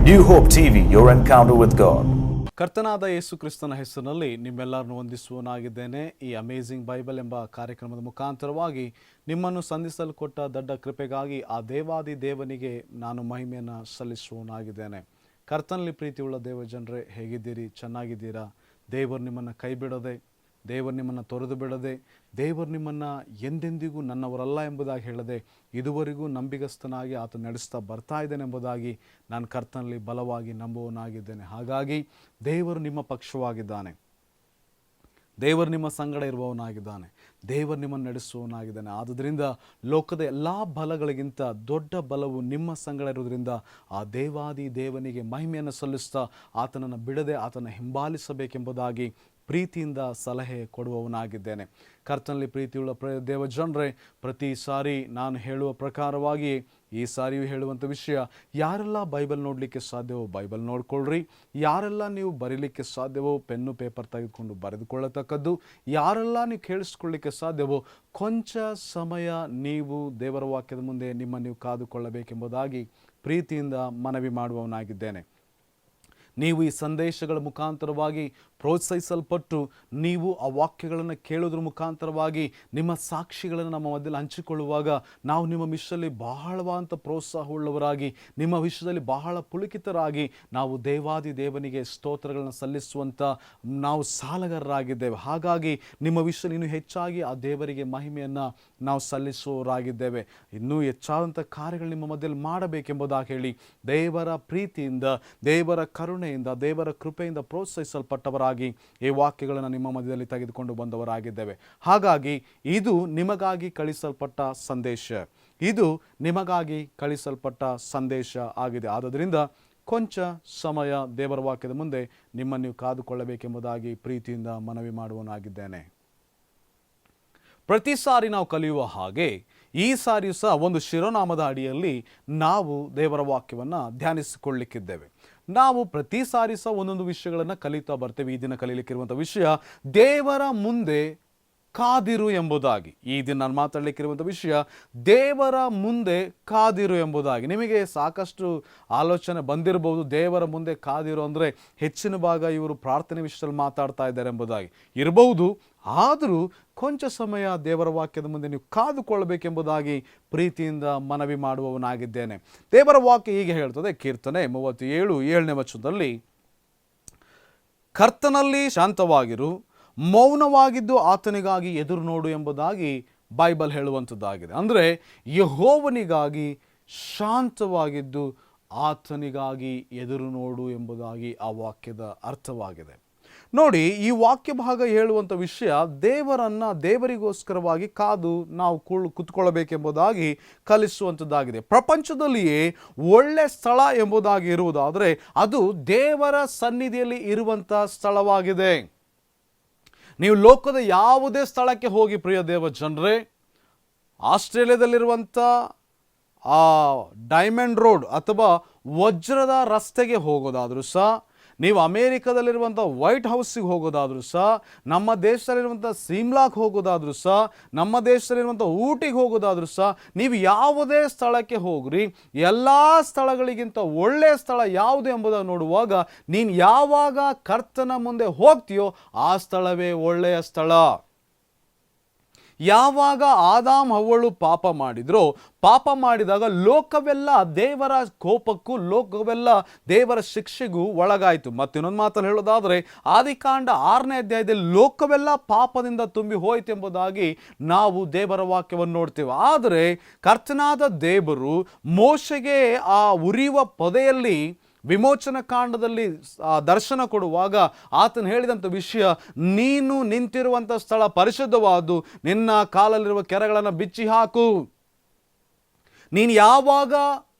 New Hope TV, your encounter with God. ಕರ್ತನಾದ ಯೇಸು ಕ್ರಿಸ್ತನ ಹೆಸರಿನಲ್ಲಿ ನಿಮ್ಮೆಲ್ಲರನ್ನು ವಂದಿಸುವನಾಗಿದ್ದೇನೆ. ಈ ಅಮೇಜಿಂಗ್ ಬೈಬಲ್ ಎಂಬ ಕಾರ್ಯಕ್ರಮದ ಮುಖಾಂತರವಾಗಿ ನಿಮ್ಮನ್ನು ಸಂಧಿಸಲು ಕೊಟ್ಟ ದೊಡ್ಡ ಕೃಪೆಗಾಗಿ ಆ ದೇವಾದಿ ದೇವನಿಗೆ ನಾನು ಮಹಿಮೆಯನ್ನು ಸಲ್ಲಿಸುವನಾಗಿದ್ದೇನೆ. ಕರ್ತನಲ್ಲಿ ಪ್ರೀತಿಯುಳ್ಳ ದೇವ ಜನರೇ, ಹೇಗಿದ್ದೀರಿ? ಚೆನ್ನಾಗಿದ್ದೀರಾ? ದೇವರು ನಿಮ್ಮನ್ನು ಕೈ ಬಿಡದೆ, ದೇವರು ನಿಮ್ಮನ್ನು ತೊರೆದು ಬಿಡದೆ, ದೇವರು ನಿಮ್ಮನ್ನು ಎಂದೆಂದಿಗೂ ನನ್ನವರಲ್ಲ ಎಂಬುದಾಗಿ ಹೇಳದೆ ಇದುವರೆಗೂ ನಂಬಿಗಸ್ತನಾಗಿ ಆತ ನಡೆಸ್ತಾ ಬರ್ತಾ ಇದ್ದೇನೆ ಎಂಬುದಾಗಿ ನಾನು ಕರ್ತನಲ್ಲಿ ಬಲವಾಗಿ ನಂಬುವನಾಗಿದ್ದೇನೆ. ಹಾಗಾಗಿ ದೇವರು ನಿಮ್ಮ ಪಕ್ಷವಾಗಿದ್ದಾನೆ, ದೇವರು ನಿಮ್ಮ ಸಂಗಡ ಇರುವವನಾಗಿದ್ದಾನೆ, ದೇವರು ನಿಮ್ಮನ್ನು ನಡೆಸುವವನಾಗಿದ್ದಾನೆ. ಆದುದರಿಂದ ಲೋಕದ ಎಲ್ಲ ಬಲಗಳಿಗಿಂತ ದೊಡ್ಡ ಬಲವು ನಿಮ್ಮ ಸಂಗಡ ಇರುವುದರಿಂದ ಆ ದೇವಾದಿ ದೇವನಿಗೆ ಮಹಿಮೆಯನ್ನು ಸಲ್ಲಿಸ್ತಾ ಆತನನ್ನು ಬಿಡದೆ ಆತನ ಹಿಂಬಾಲಿಸಬೇಕೆಂಬುದಾಗಿ ಪ್ರೀತಿಯಿಂದ ಸಲಹೆ ಕೊಡುವವನಾಗಿದ್ದೇನೆ. ಕರ್ತನಲ್ಲಿ ಪ್ರೀತಿಯುಳ್ಳ ದೇವ ಜನರೇ, ಪ್ರತಿ ಸಾರಿ ನಾನು ಹೇಳುವ ಪ್ರಕಾರವಾಗಿ ಈ ಸಾರಿಯೂ ಹೇಳುವಂಥ ವಿಷಯ, ಯಾರೆಲ್ಲ ಬೈಬಲ್ ನೋಡಲಿಕ್ಕೆ ಸಾಧ್ಯವೋ ಬೈಬಲ್ ನೋಡ್ಕೊಳ್ರಿ, ಯಾರೆಲ್ಲ ನೀವು ಬರೀಲಿಕ್ಕೆ ಸಾಧ್ಯವೋ ಪೆನ್ನು ಪೇಪರ್ ತೆಗೆದುಕೊಂಡು ಬರೆದುಕೊಳ್ಳತಕ್ಕದ್ದು, ಯಾರೆಲ್ಲ ನೀವು ಕೇಳಿಸ್ಕೊಳ್ಳಿಕ್ಕೆ ಸಾಧ್ಯವೋ ಕೊಂಚ ಸಮಯ ನೀವು ದೇವರ ವಾಕ್ಯದ ಮುಂದೆ ನೀವು ಕಾದುಕೊಳ್ಳಬೇಕೆಂಬುದಾಗಿ ಪ್ರೀತಿಯಿಂದ ಮನವಿ ಮಾಡುವವನಾಗಿದ್ದೇನೆ. ನೀವು ಈ ಸಂದೇಶಗಳ ಮುಖಾಂತರವಾಗಿ ಪ್ರೋತ್ಸಾಹಿಸಲ್ಪಟ್ಟು ನೀವು ಆ ವಾಕ್ಯಗಳನ್ನು ಕೇಳೋದ್ರ ಮುಖಾಂತರವಾಗಿ ನಿಮ್ಮ ಸಾಕ್ಷಿಗಳನ್ನು ನಮ್ಮ ಮಧ್ಯದಲ್ಲಿ ಹಂಚಿಕೊಳ್ಳುವಾಗ ನಾವು ನಿಮ್ಮ ವಿಷಯದಲ್ಲಿ ಬಹಳವಾದಂಥ ಪ್ರೋತ್ಸಾಹವುಳ್ಳವರಾಗಿ, ನಿಮ್ಮ ವಿಷಯದಲ್ಲಿ ಬಹಳ ಪುಳಕಿತರಾಗಿ ನಾವು ದೇವಾದಿ ದೇವನಿಗೆ ಸ್ತೋತ್ರಗಳನ್ನು ಸಲ್ಲಿಸುವಂಥ ನಾವು ಸಾಲಗಾರರಾಗಿದ್ದೇವೆ. ಹಾಗಾಗಿ ನಿಮ್ಮ ವಿಷಯದಲ್ಲಿ ಇನ್ನೂ ಹೆಚ್ಚಾಗಿ ಆ ದೇವರಿಗೆ ಮಹಿಮೆಯನ್ನು ನಾವು ಸಲ್ಲಿಸುವವರಾಗಿದ್ದೇವೆ. ಇನ್ನೂ ಹೆಚ್ಚಾದಂಥ ಕಾರ್ಯಗಳು ನಿಮ್ಮ ಮಧ್ಯದಲ್ಲಿ ಮಾಡಬೇಕೆಂಬುದಾಗಿ ಹೇಳಿ ದೇವರ ಪ್ರೀತಿಯಿಂದ, ದೇವರ ಕರುಣೆಯಿಂದ, ದೇವರ ಕೃಪೆಯಿಂದ ಪ್ರೋತ್ಸಾಹಿಸಲ್ಪಟ್ಟವರಾಗಿ ಈ ವಾಕ್ಯಗಳನ್ನು ನಿಮ್ಮ ಮಧ್ಯದಲ್ಲಿ ತೆಗೆದುಕೊಂಡು ಬಂದವರಾಗಿದ್ದೇವೆ. ಹಾಗಾಗಿ ಇದು ನಿಮಗಾಗಿ ಕಳಿಸಲ್ಪಟ್ಟ ಸಂದೇಶ, ಇದು ನಿಮಗಾಗಿ ಕಳಿಸಲ್ಪಟ್ಟ ಸಂದೇಶ ಆಗಿದೆ. ಆದ್ದರಿಂದ ಕೊಂಚ ಸಮಯ ದೇವರ ವಾಕ್ಯದ ಮುಂದೆ ನಿಮ್ಮನ್ನು ನೀವು ಕಾದುಕೊಳ್ಳಬೇಕೆಂಬುದಾಗಿ ಪ್ರೀತಿಯಿಂದ ಮನವಿ ಮಾಡುವನಾಗಿದ್ದೇನೆ. ಪ್ರತಿ ಸಾರಿ ನಾವು ಕಲಿಯುವ ಹಾಗೆ ಈ ಸಾರಿಯೂ ಸಹ ಒಂದು ಶಿರೋನಾಮದ ಅಡಿಯಲ್ಲಿ ನಾವು ದೇವರ ವಾಕ್ಯವನ್ನು ಧ್ಯಾನಿಸಿಕೊಳ್ಳಲಿಕ್ಕಿದ್ದೇವೆ. ನಾವು ಪ್ರತಿ ಸಾರಿ ಸಹ ಒಂದೊಂದು ವಿಷಯಗಳನ್ನು ಕಲಿತಾ ಬರ್ತೇವೆ. ಈ ದಿನ ಕಲೀಲಿಕ್ಕಿರುವಂಥ ವಿಷಯ ದೇವರ ಮುಂದೆ ಕಾದಿರು ಎಂಬುದಾಗಿ. ಈ ದಿನ ನಾನು ಮಾತಾಡಲಿಕ್ಕಿರುವಂಥ ವಿಷಯ ದೇವರ ಮುಂದೆ ಕಾದಿರು ಎಂಬುದಾಗಿ. ನಿಮಗೆ ಸಾಕಷ್ಟು ಆಲೋಚನೆ ಬಂದಿರಬಹುದು, ದೇವರ ಮುಂದೆ ಕಾದಿರು ಅಂದರೆ ಹೆಚ್ಚಿನ ಭಾಗ ಇವರು ಪ್ರಾರ್ಥನೆ ವಿಷಯದಲ್ಲಿ ಮಾತಾಡ್ತಾ ಇದ್ದಾರೆ ಎಂಬುದಾಗಿ ಇರಬಹುದು. ಆದರೂ ಕೊಂಚ ಸಮಯ ದೇವರ ವಾಕ್ಯದ ಮುಂದೆ ನೀವು ಕಾದುಕೊಳ್ಳಬೇಕೆಂಬುದಾಗಿ ಪ್ರೀತಿಯಿಂದ ಮನವಿ ಮಾಡುವವನಾಗಿದ್ದೇನೆ. ದೇವರ ವಾಕ್ಯ ಹೀಗೆ ಹೇಳ್ತದೆ, ಕೀರ್ತನೆ 37:7ನೇ ವಚನದಲ್ಲಿ, ಕರ್ತನಲ್ಲಿ ಶಾಂತವಾಗಿರು, ಮೌನವಾಗಿದ್ದು ಆತನಿಗಾಗಿ ಎದುರು ನೋಡು ಎಂಬುದಾಗಿ ಬೈಬಲ್ ಹೇಳುವಂಥದ್ದಾಗಿದೆ. ಅಂದರೆ ಯೆಹೋವನಿಗಾಗಿ ಶಾಂತವಾಗಿದ್ದು ಆತನಿಗಾಗಿ ಎದುರು ನೋಡು ಎಂಬುದಾಗಿ ಆ ವಾಕ್ಯದ ಅರ್ಥವಾಗಿದೆ. ನೋಡಿ, ಈ ವಾಕ್ಯ ಭಾಗ ಹೇಳುವಂಥ ವಿಷಯ ದೇವರಿಗೋಸ್ಕರವಾಗಿ ಕಾದು ನಾವು ಕುತ್ಕೊಳ್ಬೇಕೆಂಬುದಾಗಿ ಕಲಿಸುವಂಥದ್ದಾಗಿದೆ. ಪ್ರಪಂಚದಲ್ಲಿಯೇ ಒಳ್ಳೆ ಸ್ಥಳ ಎಂಬುದಾಗಿ ಇರುವುದಾದರೆ ಅದು ದೇವರ ಸನ್ನಿಧಿಯಲ್ಲಿ ಇರುವಂಥ ಸ್ಥಳವಾಗಿದೆ. ನೀವು ಲೋಕದ ಯಾವುದೇ ಸ್ಥಳಕ್ಕೆ ಹೋಗಿ ಪ್ರಿಯ ದೇವ ಜನರೇ, ಆಸ್ಟ್ರೇಲಿಯಾದಲ್ಲಿರುವಂಥ ಆ ಡೈಮಂಡ್ ರೋಡ್ ಅಥವಾ ವಜ್ರದ ರಸ್ತೆಗೆ ಹೋಗೋದಾದರೂ ಸಹ, ನೀವು ಅಮೇರಿಕಾದಲ್ಲಿರುವಂಥ ವೈಟ್ ಹೌಸಿಗೆ ಹೋಗೋದಾದರೂ ಸಹ, ನಮ್ಮ ದೇಶದಲ್ಲಿರುವಂಥ ಸಿಮ್ಲಾಗೆ ಹೋಗೋದಾದರೂ ಸಹ, ನಮ್ಮ ದೇಶದಲ್ಲಿರುವಂಥ ಊಟಿಗೆ ಹೋಗೋದಾದರೂ ಸಹ, ನೀವು ಯಾವುದೇ ಸ್ಥಳಕ್ಕೆ ಹೋಗ್ರಿ, ಎಲ್ಲ ಸ್ಥಳಗಳಿಗಿಂತ ಒಳ್ಳೆಯ ಸ್ಥಳ ಯಾವುದು ಎಂಬುದನ್ನು ನೋಡುವಾಗ ನೀನು ಯಾವಾಗ ಕರ್ತನ ಮುಂದೆ ಹೋಗ್ತೀಯೋ ಆ ಸ್ಥಳವೇ ಒಳ್ಳೆಯ ಸ್ಥಳ. ಯಾವಾಗ ಆದಾಮ್ ಹವ್ವಳು ಪಾಪ ಮಾಡಿದ್ರೋ, ಪಾಪ ಮಾಡಿದಾಗ ಲೋಕವೆಲ್ಲ ದೇವರ ಕೋಪಕ್ಕೂ ಲೋಕವೆಲ್ಲ ದೇವರ ಶಿಕ್ಷೆಗೂ ಒಳಗಾಯಿತು. ಮತ್ತಿನ್ನೊಂದು ಮಾತನ್ನು ಹೇಳೋದಾದರೆ, ಆದಿಕಾಂಡ 6ನೇ ಅಧ್ಯಾಯದಲ್ಲಿ ಲೋಕವೆಲ್ಲ ಪಾಪದಿಂದ ತುಂಬಿ ಹೋಯಿತು ಎಂಬುದಾಗಿ ನಾವು ದೇವರ ವಾಕ್ಯವನ್ನು ನೋಡ್ತೇವೆ. ಆದರೆ ಕರ್ತನಾದ ದೇವರು ಮೋಶೆಗೆ ಆ ಉರಿಯುವ ಪೊದೆಯಲ್ಲಿ ವಿಮೋಚನ ಕಾಂಡದಲ್ಲಿ ದರ್ಶನ ಕೊಡುವಾಗ ಆತನು ಹೇಳಿದಂಥ ವಿಷಯ, ನೀನು ನಿಂತಿರುವಂಥ ಸ್ಥಳ ಪರಿಶುದ್ಧವಾದ್ದು, ನಿನ್ನ ಕಾಲಲ್ಲಿರುವ ಕೆರೆಗಳನ್ನು ಬಿಚ್ಚಿ ಹಾಕು. ನೀನು ಯಾವಾಗ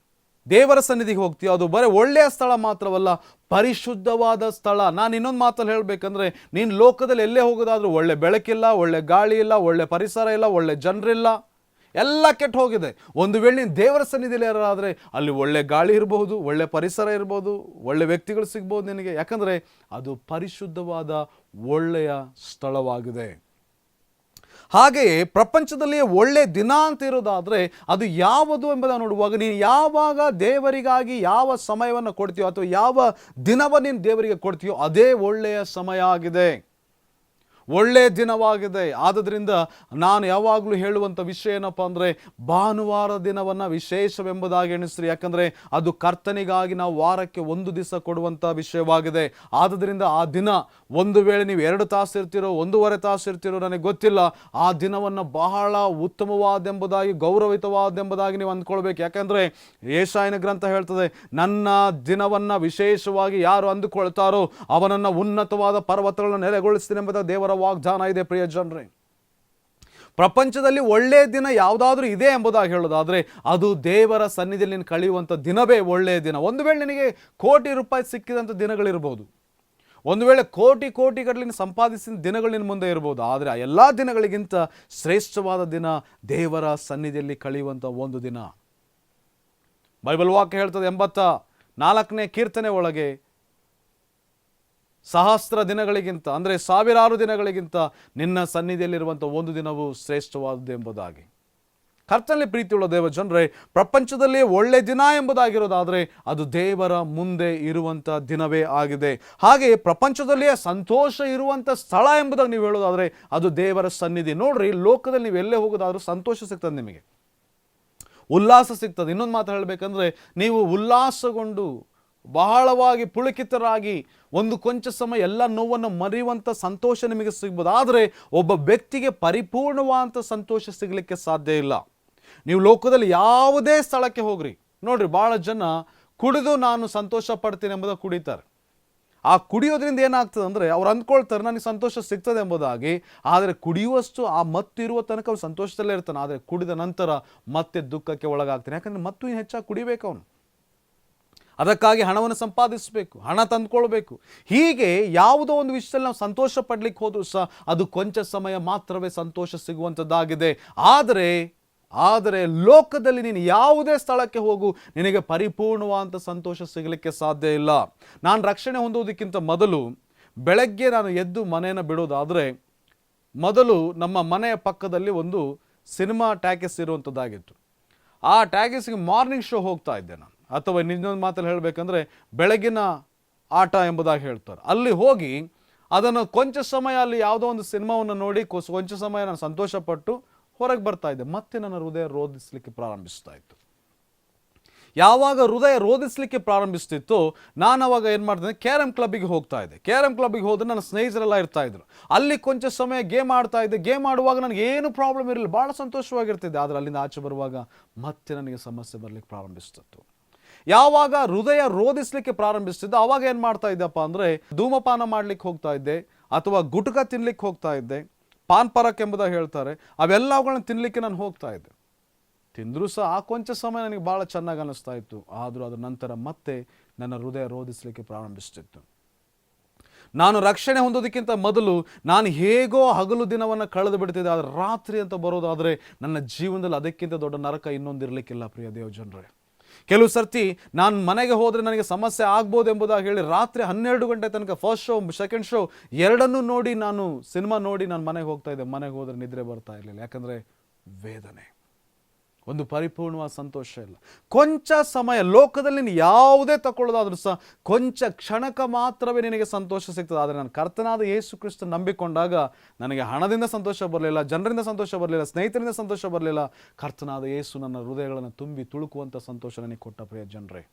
ದೇವರ ಸನ್ನಿಧಿಗೆ ಹೋಗ್ತೀಯೋ ಅದು ಬರೀ ಒಳ್ಳೆಯ ಸ್ಥಳ ಮಾತ್ರವಲ್ಲ, ಪರಿಶುದ್ಧವಾದ ಸ್ಥಳ. ನಾನು ಇನ್ನೊಂದು ಮಾತಲ್ಲಿ ಹೇಳಬೇಕಂದ್ರೆ, ನೀನು ಲೋಕದಲ್ಲಿ ಎಲ್ಲೇ ಹೋಗೋದಾದ್ರೂ ಒಳ್ಳೆ ಬೆಳಕಿಲ್ಲ, ಒಳ್ಳೆ ಗಾಳಿ ಇಲ್ಲ, ಒಳ್ಳೆ ಪರಿಸರ ಇಲ್ಲ, ಒಳ್ಳೆ ಜನರಿಲ್ಲ, ಎಲ್ಲ ಕೆಟ್ಟು ಹೋಗಿದೆ. ಒಂದು ವೇಳೆ ನೀನು ದೇವರ ಸನ್ನಿಧಿಯಲ್ಲಿ ಯಾರಾದರೆ ಅಲ್ಲಿ ಒಳ್ಳೆ ಗಾಳಿ ಇರಬಹುದು, ಒಳ್ಳೆ ಪರಿಸರ ಇರ್ಬೋದು, ಒಳ್ಳೆ ವ್ಯಕ್ತಿಗಳು ಸಿಗ್ಬೋದು ನಿನಗೆ. ಯಾಕಂದರೆ ಅದು ಪರಿಶುದ್ಧವಾದ ಒಳ್ಳೆಯ ಸ್ಥಳವಾಗಿದೆ. ಹಾಗೆಯೇ ಪ್ರಪಂಚದಲ್ಲಿ ಒಳ್ಳೆ ದಿನ ಅಂತ ಇರೋದಾದರೆ ಅದು ಯಾವುದು ಎಂಬುದನ್ನು ನೋಡುವಾಗ ನೀನು ಯಾವಾಗ ದೇವರಿಗಾಗಿ ಯಾವ ಸಮಯವನ್ನು ಕೊಡ್ತೀಯೋ ಅಥವಾ ಯಾವ ದಿನವನ್ನು ನೀನು ದೇವರಿಗೆ ಕೊಡ್ತೀಯೋ ಅದೇ ಒಳ್ಳೆಯ ಸಮಯ ಆಗಿದೆ, ಒಳ್ಳೆಯ ದಿನವಾಗಿದೆ. ಆದ್ದರಿಂದ ನಾನು ಯಾವಾಗಲೂ ಹೇಳುವಂಥ ವಿಷಯ ಏನಪ್ಪ ಅಂದರೆ ಭಾನುವಾರ ದಿನವನ್ನು ವಿಶೇಷವೆಂಬುದಾಗಿ ಎಣಿಸ್ರಿ. ಯಾಕಂದರೆ ಅದು ಕರ್ತನಿಗಾಗಿ ನಾವು ವಾರಕ್ಕೆ ಒಂದು ದಿವಸ ಕೊಡುವಂಥ ವಿಷಯವಾಗಿದೆ. ಆದ್ದರಿಂದ ಆ ದಿನ ಒಂದು ವೇಳೆ ನೀವು 2 ತಾಸು ಇರ್ತೀರೋ 1.5 ತಾಸು ಇರ್ತೀರೋ ನನಗೆ ಗೊತ್ತಿಲ್ಲ, ಆ ದಿನವನ್ನು ಬಹಳ ಉತ್ತಮವಾದೆಂಬುದಾಗಿ ಗೌರವಿತವಾದೆಂಬುದಾಗಿ ನೀವು ಅಂದ್ಕೊಳ್ಬೇಕು. ಯಾಕಂದರೆ ಯೆಶಾಯನ ಗ್ರಂಥ ಹೇಳ್ತದೆ, ನನ್ನ ದಿನವನ್ನು ವಿಶೇಷವಾಗಿ ಯಾರು ಅಂದುಕೊಳ್ತಾರೋ ಅವನನ್ನು ಉನ್ನತವಾದ ಪರ್ವತಗಳನ್ನು ನೆಲೆಗೊಳಿಸ್ತೀನಿ ಎಂಬುದಾಗಿ ದೇವರ ವಾಗ್ದಾನ ಇದೆ. ಪ್ರಿಯ ಜನರೇ, ಪ್ರಪಂಚದಲ್ಲಿ ಒಳ್ಳೆಯ ದಿನ ಯಾವುದಾದ್ರೂ ಇದೆ ಎಂಬುದಾಗಿ ಹೇಳೋದಾದರೆ ಅದು ದೇವರ ಸನ್ನಿಧಿಯಲ್ಲಿ ನೀನು ಕಳೆಯುವಂಥ ದಿನವೇ ಒಳ್ಳೆಯ ದಿನ. ಒಂದು ವೇಳೆ ನಿನಗೆ ಕೋಟಿ ರೂಪಾಯಿ ಸಿಕ್ಕಿದಂಥ ದಿನಗಳಿರ್ಬೋದು, ಒಂದು ವೇಳೆ ಕೋಟಿ ಗಟ್ಟಲೆ ಸಂಪಾದಿಸಿದ ದಿನಗಳು ನಿನ್ನ ಮುಂದೆ ಇರ್ಬೋದು, ಆದರೆ ಆ ಎಲ್ಲ ದಿನಗಳಿಗಿಂತ ಶ್ರೇಷ್ಠವಾದ ದಿನ ದೇವರ ಸನ್ನಿಧಿಯಲ್ಲಿ ಕಳೆಯುವಂಥ ಒಂದು ದಿನ. ಬೈಬಲ್ ವಾಕ್ಯ ಹೇಳ್ತದೆ 84ನೇ ಕೀರ್ತನೆ ಒಳಗೆ, ಸಹಸ್ರ ದಿನಗಳಿಗಿಂತ ಅಂದರೆ 1000 ದಿನಗಳಿಗಿಂತ ನಿನ್ನ ಸನ್ನಿಧಿಯಲ್ಲಿರುವಂಥ ಒಂದು ದಿನವೂ ಶ್ರೇಷ್ಠವಾದದ್ದು ಎಂಬುದಾಗಿ. ಕರ್ತನಲ್ಲಿ ಪ್ರೀತಿಯುಳ್ಳ ದೇವ ಜನರೇ, ಪ್ರಪಂಚದಲ್ಲಿ ಒಳ್ಳೆ ದಿನ ಎಂಬುದಾಗಿರೋದಾದರೆ ಅದು ದೇವರ ಮುಂದೆ ಇರುವಂಥ ದಿನವೇ ಆಗಿದೆ. ಹಾಗೆಯೇ ಪ್ರಪಂಚದಲ್ಲಿಯೇ ಸಂತೋಷ ಇರುವಂಥ ಸ್ಥಳ ಎಂಬುದಾಗಿ ನೀವು ಹೇಳೋದಾದರೆ ಅದು ದೇವರ ಸನ್ನಿಧಿ. ನೋಡ್ರಿ, ಲೋಕದಲ್ಲಿ ನೀವು ಎಲ್ಲೇ ಹೋಗೋದಾದ್ರೂ ಸಂತೋಷ ಸಿಗ್ತದೆ, ನಿಮಗೆ ಉಲ್ಲಾಸ ಸಿಗ್ತದೆ. ಇನ್ನೊಂದು ಮಾತು ಹೇಳಬೇಕಂದ್ರೆ, ನೀವು ಉಲ್ಲಾಸಗೊಂಡು ಬಹಳವಾಗಿ ಪುಳಕಿತರಾಗಿ ಒಂದು ಕೊಂಚ ಸಮಯ ಎಲ್ಲ ನೋವನ್ನು ಮರೆಯುವಂಥ ಸಂತೋಷ ನಿಮಗೆ ಸಿಗ್ಬೋದು. ಆದರೆ ಒಬ್ಬ ವ್ಯಕ್ತಿಗೆ ಪರಿಪೂರ್ಣವಾದಂಥ ಸಂತೋಷ ಸಿಗಲಿಕ್ಕೆ ಸಾಧ್ಯ ಇಲ್ಲ. ನೀವು ಲೋಕದಲ್ಲಿ ಯಾವುದೇ ಸ್ಥಳಕ್ಕೆ ಹೋಗ್ರಿ, ನೋಡ್ರಿ, ಭಾಳ ಜನ ಕುಡಿದು ನಾನು ಸಂತೋಷ ಪಡ್ತೀನಿ ಎಂಬುದಾಗಿ ಕುಡಿತಾರೆ. ಆ ಕುಡಿಯೋದ್ರಿಂದ ಏನಾಗ್ತದೆ ಅಂದರೆ ಅವ್ರು ಅಂದ್ಕೊಳ್ತಾರೆ ನನಗೆ ಸಂತೋಷ ಸಿಗ್ತದೆ ಎಂಬುದಾಗಿ. ಆದರೆ ಕುಡಿಯುವಷ್ಟು ಆ ಮತ್ತು ಇರುವ ತನಕ ಅವ್ರು ಸಂತೋಷದಲ್ಲೇ ಇರ್ತಾನೆ. ಆದರೆ ಕುಡಿದ ನಂತರ ಮತ್ತೆ ದುಃಖಕ್ಕೆ ಒಳಗಾಗ್ತಾನೆ. ಯಾಕಂದರೆ ಮತ್ತು ಹೆಚ್ಚಾಗಿ ಕುಡಿಬೇಕು ಅವನು. ಅದಕ್ಕಾಗಿ ಹಣವನ್ನು ಸಂಪಾದಿಸಬೇಕು, ಹಣ ತಂದುಕೊಳ್ಬೇಕು. ಹೀಗೆ ಯಾವುದೋ ಒಂದು ವಿಷಯದಲ್ಲಿ ನಾವು ಸಂತೋಷ ಪಡ್ಲಿಕ್ಕೆ ಹೋದರೂ ಸಹ ಅದು ಕೊಂಚ ಸಮಯ ಮಾತ್ರವೇ ಸಂತೋಷ ಸಿಗುವಂಥದ್ದಾಗಿದೆ. ಆದರೆ ಲೋಕದಲ್ಲಿ ನೀನು ಯಾವುದೇ ಸ್ಥಳಕ್ಕೆ ಹೋಗು, ನಿನಗೆ ಪರಿಪೂರ್ಣವಾದಂಥ ಸಂತೋಷ ಸಿಗಲಿಕ್ಕೆ ಸಾಧ್ಯ ಇಲ್ಲ. ನಾನು ರಕ್ಷಣೆ ಹೊಂದುವುದಕ್ಕಿಂತ ಮೊದಲು ಬೆಳಗ್ಗೆ ನಾನು ಎದ್ದು ಮನೆಯನ್ನು ಬಿಡೋದಾದರೆ, ಮೊದಲು ನಮ್ಮ ಮನೆಯ ಪಕ್ಕದಲ್ಲಿ ಒಂದು ಸಿನಿಮಾ ಟ್ಯಾಕೀಸ್ ಇರುವಂಥದ್ದಾಗಿತ್ತು. ಆ ಟ್ಯಾಕೀಸ್ಗೆ ಮಾರ್ನಿಂಗ್ ಶೋ ಹೋಗ್ತಾ ಇದ್ದೆ ನಾನು, ಅಥವಾ ಇನ್ನೊಂದು ಮಾತಲ್ಲಿ ಹೇಳಬೇಕಂದ್ರೆ ಬೆಳಗಿನ ಆಟ ಎಂಬುದಾಗಿ ಹೇಳ್ತಾರೆ. ಅಲ್ಲಿ ಹೋಗಿ ಅದನ್ನು ಕೊಂಚ ಸಮಯ ಅಲ್ಲಿ ಯಾವುದೋ ಒಂದು ಸಿನಿಮಾವನ್ನು ನೋಡಿ ಕೊಂಚ ಸಮಯ ನಾನು ಸಂತೋಷಪಟ್ಟು ಹೊರಗೆ ಬರ್ತಾ ಇದ್ದೆ. ಮತ್ತೆ ನನ್ನ ಹೃದಯ ರೋಧಿಸಲಿಕ್ಕೆ ಪ್ರಾರಂಭಿಸ್ತಾ ಇತ್ತು. ಯಾವಾಗ ಹೃದಯ ರೋಧಿಸಲಿಕ್ಕೆ ಪ್ರಾರಂಭಿಸ್ತಿತ್ತು, ನಾನು ಅವಾಗ ಏನು ಮಾಡ್ತಿದ್ದೆ, ಕ್ಯಾರಮ್ ಕ್ಲಬ್ಬಿಗೆ ಹೋಗ್ತಾ ಇದ್ದೆ. ಕ್ಯಾರಮ್ ಕ್ಲಬ್ಬಿಗೆ ಹೋದ್ರೆ ನನ್ನ ಸ್ನೇಹಿತರೆಲ್ಲ ಇರ್ತಾ ಇದ್ರು. ಅಲ್ಲಿ ಕೊಂಚ ಸಮಯ ಗೇಮ್ ಆಡ್ತಾ ಇದ್ದೆ. ಗೇಮ್ ಆಡುವಾಗ ನನಗೆ ಏನು ಪ್ರಾಬ್ಲಮ್ ಇರಲಿಲ್ಲ, ಭಾಳ ಸಂತೋಷವಾಗಿರ್ತಿದ್ದೆ. ಆದರೆ ಅಲ್ಲಿಂದ ಆಚೆ ಬರುವಾಗ ಮತ್ತೆ ನನಗೆ ಸಮಸ್ಯೆ ಬರಲಿಕ್ಕೆ ಪ್ರಾರಂಭಿಸ್ತಿತ್ತು. ಯಾವಾಗ ಹೃದಯ ರೋಧಿಸಲಿಕ್ಕೆ ಪ್ರಾರಂಭಿಸ್ತಿದ್ದೆ ಆವಾಗ ಏನು ಮಾಡ್ತಾ ಇದ್ದಪ್ಪ ಅಂದರೆ ಧೂಮಪಾನ ಮಾಡಲಿಕ್ಕೆ ಹೋಗ್ತಾ ಇದ್ದೆ, ಅಥವಾ ಗುಟ್ಕ ತಿನ್ಲಿಕ್ಕೆ ಹೋಗ್ತಾ ಇದ್ದೆ. ಪಾನ್ ಪರಕ್ ಎಂಬುದಾಗಿ ಹೇಳ್ತಾರೆ, ಅವೆಲ್ಲವುಗಳನ್ನ ತಿನ್ನಲಿಕ್ಕೆ ನಾನು ಹೋಗ್ತಾ ಇದ್ದೆ. ತಿಂದರೂ ಸಹ ಆ ಕೊಂಚ ಸಮಯ ನನಗೆ ಭಾಳ ಚೆನ್ನಾಗಿ ಅನ್ನಿಸ್ತಾ ಇತ್ತು. ಆದರೂ ಅದರ ನಂತರ ಮತ್ತೆ ನನ್ನ ಹೃದಯ ರೋಧಿಸಲಿಕ್ಕೆ ಪ್ರಾರಂಭಿಸ್ತಿತ್ತು. ನಾನು ರಕ್ಷಣೆ ಹೊಂದೋದಕ್ಕಿಂತ ಮೊದಲು ನಾನು ಹೇಗೋ ಹಗಲು ದಿನವನ್ನು ಕಳೆದು ಬಿಡ್ತಿದ್ದೆ. ಆದರೆ ರಾತ್ರಿ ಅಂತ ಬರೋದಾದರೆ ನನ್ನ ಜೀವನದಲ್ಲಿ ಅದಕ್ಕಿಂತ ದೊಡ್ಡ ನರಕ ಇನ್ನೊಂದಿರಲಿಕ್ಕಿಲ್ಲ. ಪ್ರಿಯ ದೇವ ಜನರೇ, ಕೆಲವು ಸರ್ತಿ ನಾನು ಮನೆಗೆ ಹೋದರೆ ನನಗೆ ಸಮಸ್ಯೆ ಆಗ್ಬೋದು ಎಂಬುದಾಗಿ ಹೇಳಿ ರಾತ್ರಿ 12 ಗಂಟೆ ತನಕ ಫಸ್ಟ್ ಶೋ ಸೆಕೆಂಡ್ ಶೋ ಎರಡನ್ನೂ ನೋಡಿ ನಾನು ಸಿನಿಮಾ ನೋಡಿ ನಾನು ಮನೆಗೆ ಹೋಗ್ತಾ ಇದ್ದೆ. ಮನೆಗೆ ಹೋದರೆ ನಿದ್ರೆ ಬರ್ತಾ ಇರಲಿಲ್ಲ. ಯಾಕಂದರೆ ವೇದನೆ, ಒಂದು ಪರಿಪೂರ್ಣವಾದ ಸಂತೋಷ ಇಲ್ಲ. ಕೊಂಚ ಸಮಯ ಲೋಕದಲ್ಲಿ ನೀನು ಯಾವುದೇ ತಗೊಳ್ಳೋದಾದ್ರೂ ಸಹ ಕೊಂಚ ಕ್ಷಣಕ್ಕೆ ಮಾತ್ರವೇ ನಿನಗೆ ಸಂತೋಷ ಸಿಗ್ತದೆ. ಆದರೆ ನಾನು ಕರ್ತನಾದ ಯೇಸು ಕ್ರಿಸ್ತ ನಂಬಿಕೊಂಡಾಗ ನನಗೆ ಹಣದಿಂದ ಸಂತೋಷ ಬರಲಿಲ್ಲ, ಜನರಿಂದ ಸಂತೋಷ ಬರಲಿಲ್ಲ, ಸ್ನೇಹಿತರಿಂದ ಸಂತೋಷ ಬರಲಿಲ್ಲ. ಕರ್ತನಾದ ಯೇಸು ನನ್ನ ಹೃದಯಗಳನ್ನು ತುಂಬಿ ತುಳುಕುವಂಥ ಸಂತೋಷ ನನಗೆ ಕೊಟ್ಟ. ಪ್ರಿಯ ಜನರೇ,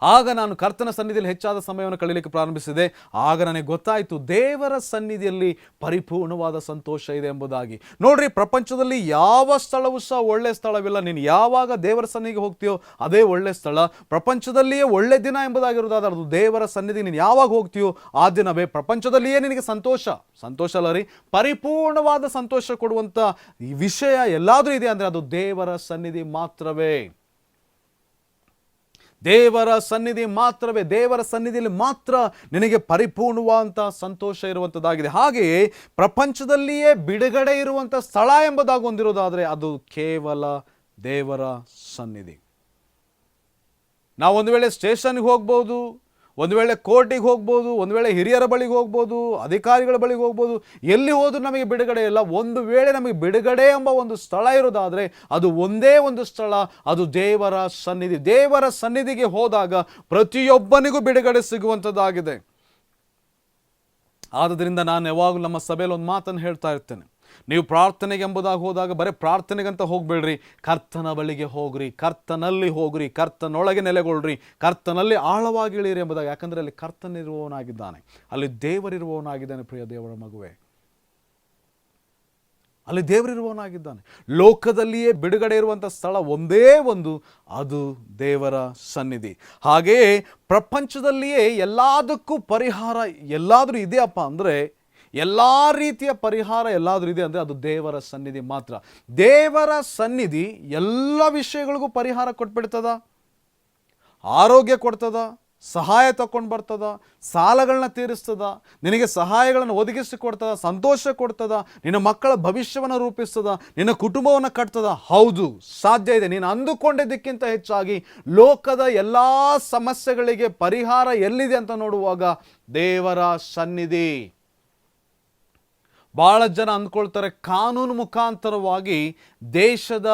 ಆಗ ನಾನು ಕರ್ತನ ಸನ್ನಿಧಿಯಲ್ಲಿ ಹೆಚ್ಚಾದ ಸಮಯವನ್ನು ಕಳೀಲಿಕ್ಕೆ ಪ್ರಾರಂಭಿಸಿದೆ. ಆಗ ನನಗೆ ಗೊತ್ತಾಯಿತು ದೇವರ ಸನ್ನಿಧಿಯಲ್ಲಿ ಪರಿಪೂರ್ಣವಾದ ಸಂತೋಷ ಇದೆ ಎಂಬುದಾಗಿ. ನೋಡ್ರಿ, ಪ್ರಪಂಚದಲ್ಲಿ ಯಾವ ಸ್ಥಳವೂ ಸಹ ಒಳ್ಳೆ ಸ್ಥಳವಿಲ್ಲ. ನೀನು ಯಾವಾಗ ದೇವರ ಸನ್ನಿಧಿಗೆ ಹೋಗ್ತೀಯೋ ಅದೇ ಒಳ್ಳೆ ಸ್ಥಳ. ಪ್ರಪಂಚದಲ್ಲಿಯೇ ಒಳ್ಳೆ ದಿನ ಎಂಬುದಾಗಿರೋದಾದ್ರೆ ಅದು ದೇವರ ಸನ್ನಿಧಿಗೆ ನೀನು ಯಾವಾಗ ಹೋಗ್ತೀಯೋ ಆ ದಿನವೇ. ಪ್ರಪಂಚದಲ್ಲಿಯೇ ನಿನಗೆ ಸಂತೋಷ ಅಲ್ಲ ರೀ, ಪರಿಪೂರ್ಣವಾದ ಸಂತೋಷ ಕೊಡುವಂಥ ಈ ವಿಷಯ ಎಲ್ಲಾದರೂ ಇದೆ ಅಂದರೆ ಅದು ದೇವರ ಸನ್ನಿಧಿ ಮಾತ್ರವೇ. ದೇವರ ಸನ್ನಿಧಿ ಮಾತ್ರವೇ. ದೇವರ ಸನ್ನಿಧಿಯಲ್ಲಿ ಮಾತ್ರ ನಿನಗೆ ಪರಿಪೂರ್ಣವಾದಂಥ ಸಂತೋಷ ಇರುವಂಥದ್ದಾಗಿದೆ. ಹಾಗೆಯೇ ಪ್ರಪಂಚದಲ್ಲಿಯೇ ಬಿಡುಗಡೆ ಇರುವಂಥ ಸ್ಥಳ ಎಂಬುದಾಗಿ ಹೊಂದಿರೋದಾದರೆ ಅದು ಕೇವಲ ದೇವರ ಸನ್ನಿಧಿ. ನಾವು ಒಂದು ವೇಳೆ ಸ್ಟೇಷನ್ಗೆ ಹೋಗ್ಬೋದು, ಒಂದು ವೇಳೆ ಕೋರ್ಟಿಗೆ ಹೋಗ್ಬೋದು, ಒಂದು ವೇಳೆ ಹಿರಿಯರ ಬಳಿಗೆ ಹೋಗ್ಬೋದು, ಅಧಿಕಾರಿಗಳ ಬಳಿಗೆ ಹೋಗ್ಬೋದು, ಎಲ್ಲಿ ಹೋದ್ರೂ ನಮಗೆ ಬಿಡುಗಡೆ ಇಲ್ಲ. ಒಂದು ವೇಳೆ ನಮಗೆ ಬಿಡುಗಡೆ ಎಂಬ ಒಂದು ಸ್ಥಳ ಇರೋದಾದರೆ ಅದು ಒಂದೇ ಒಂದು ಸ್ಥಳ, ಅದು ದೇವರ ಸನ್ನಿಧಿ. ದೇವರ ಸನ್ನಿಧಿಗೆ ಹೋದಾಗ ಪ್ರತಿಯೊಬ್ಬನಿಗೂ ಬಿಡುಗಡೆ ಸಿಗುವಂಥದ್ದಾಗಿದೆ. ಆದ್ದರಿಂದ ನಾನು ಯಾವಾಗಲೂ ನಮ್ಮ ಸಭೆಯಲ್ಲಿ ಒಂದು ಮಾತನ್ನು ಹೇಳ್ತಾ ಇರ್ತೇನೆ, ನೀವು ಪ್ರಾರ್ಥನೆಗೆ ಎಂಬುದಾಗಿ ಹೋದಾಗ ಬರೀ ಪ್ರಾರ್ಥನೆಗಂತ ಹೋಗಬೇಡ್ರಿ, ಕರ್ತನ ಬಳಿಗೆ ಹೋಗ್ರಿ, ಕರ್ತನಲ್ಲಿ ಹೋಗ್ರಿ, ಕರ್ತನೊಳಗೆ ನೆಲೆಗೊಳ್ರಿ, ಕರ್ತನಲ್ಲಿ ಆಳವಾಗಿ ಇಳಿರಿ ಎಂಬುದಾಗಿ. ಯಾಕಂದರೆ ಅಲ್ಲಿ ಕರ್ತನಿರುವವನಾಗಿದ್ದಾನೆ, ಅಲ್ಲಿ ದೇವರಿರುವವನಾಗಿದ್ದಾನೆ. ಪ್ರಿಯ ದೇವರ ಮಗುವೆ, ಅಲ್ಲಿ ದೇವರಿರುವವನಾಗಿದ್ದಾನೆ. ಲೋಕದಲ್ಲಿಯೇ ಬಿಡುಗಡೆ ಇರುವಂಥ ಸ್ಥಳ ಒಂದೇ ಒಂದು, ಅದು ದೇವರ ಸನ್ನಿಧಿ. ಹಾಗೆಯೇ ಪ್ರಪಂಚದಲ್ಲಿಯೇ ಎಲ್ಲದಕ್ಕೂ ಪರಿಹಾರ ಎಲ್ಲಾದರೂ ಇದೆಯಪ್ಪ ಅಂದರೆ, ಎಲ್ಲ ರೀತಿಯ ಪರಿಹಾರ ಎಲ್ಲಾದರೂ ಇದೆ ಅಂದರೆ ಅದು ದೇವರ ಸನ್ನಿಧಿ ಮಾತ್ರ. ದೇವರ ಸನ್ನಿಧಿ ಎಲ್ಲ ವಿಷಯಗಳಿಗೂ ಪರಿಹಾರ ಕೊಟ್ಬಿಡ್ತದ, ಆರೋಗ್ಯ ಕೊಡ್ತದ, ಸಹಾಯ ತಗೊಂಡು ಬರ್ತದ, ಸಾಲಗಳನ್ನ ತೀರಿಸ್ತದ, ನಿನಗೆ ಸಹಾಯಗಳನ್ನು ಒದಗಿಸಿ ಕೊಡ್ತದ, ಸಂತೋಷ ಕೊಡ್ತದ, ನಿನ್ನ ಮಕ್ಕಳ ಭವಿಷ್ಯವನ್ನು ರೂಪಿಸ್ತದ, ನಿನ್ನ ಕುಟುಂಬವನ್ನು ಕಟ್ತದ. ಹೌದು, ಸಾಧ್ಯ ಇದೆ. ನೀನು ಅಂದುಕೊಂಡಿದ್ದಕ್ಕಿಂತ ಹೆಚ್ಚಾಗಿ ಲೋಕದ ಎಲ್ಲ ಸಮಸ್ಯೆಗಳಿಗೆ ಪರಿಹಾರ ಎಲ್ಲಿದೆ ಅಂತ ನೋಡುವಾಗ ದೇವರ ಸನ್ನಿಧಿ. ಭಾಳ ಜನ ಅಂದ್ಕೊಳ್ತಾರೆ ಕಾನೂನು ಮುಖಾಂತರವಾಗಿ ದೇಶದ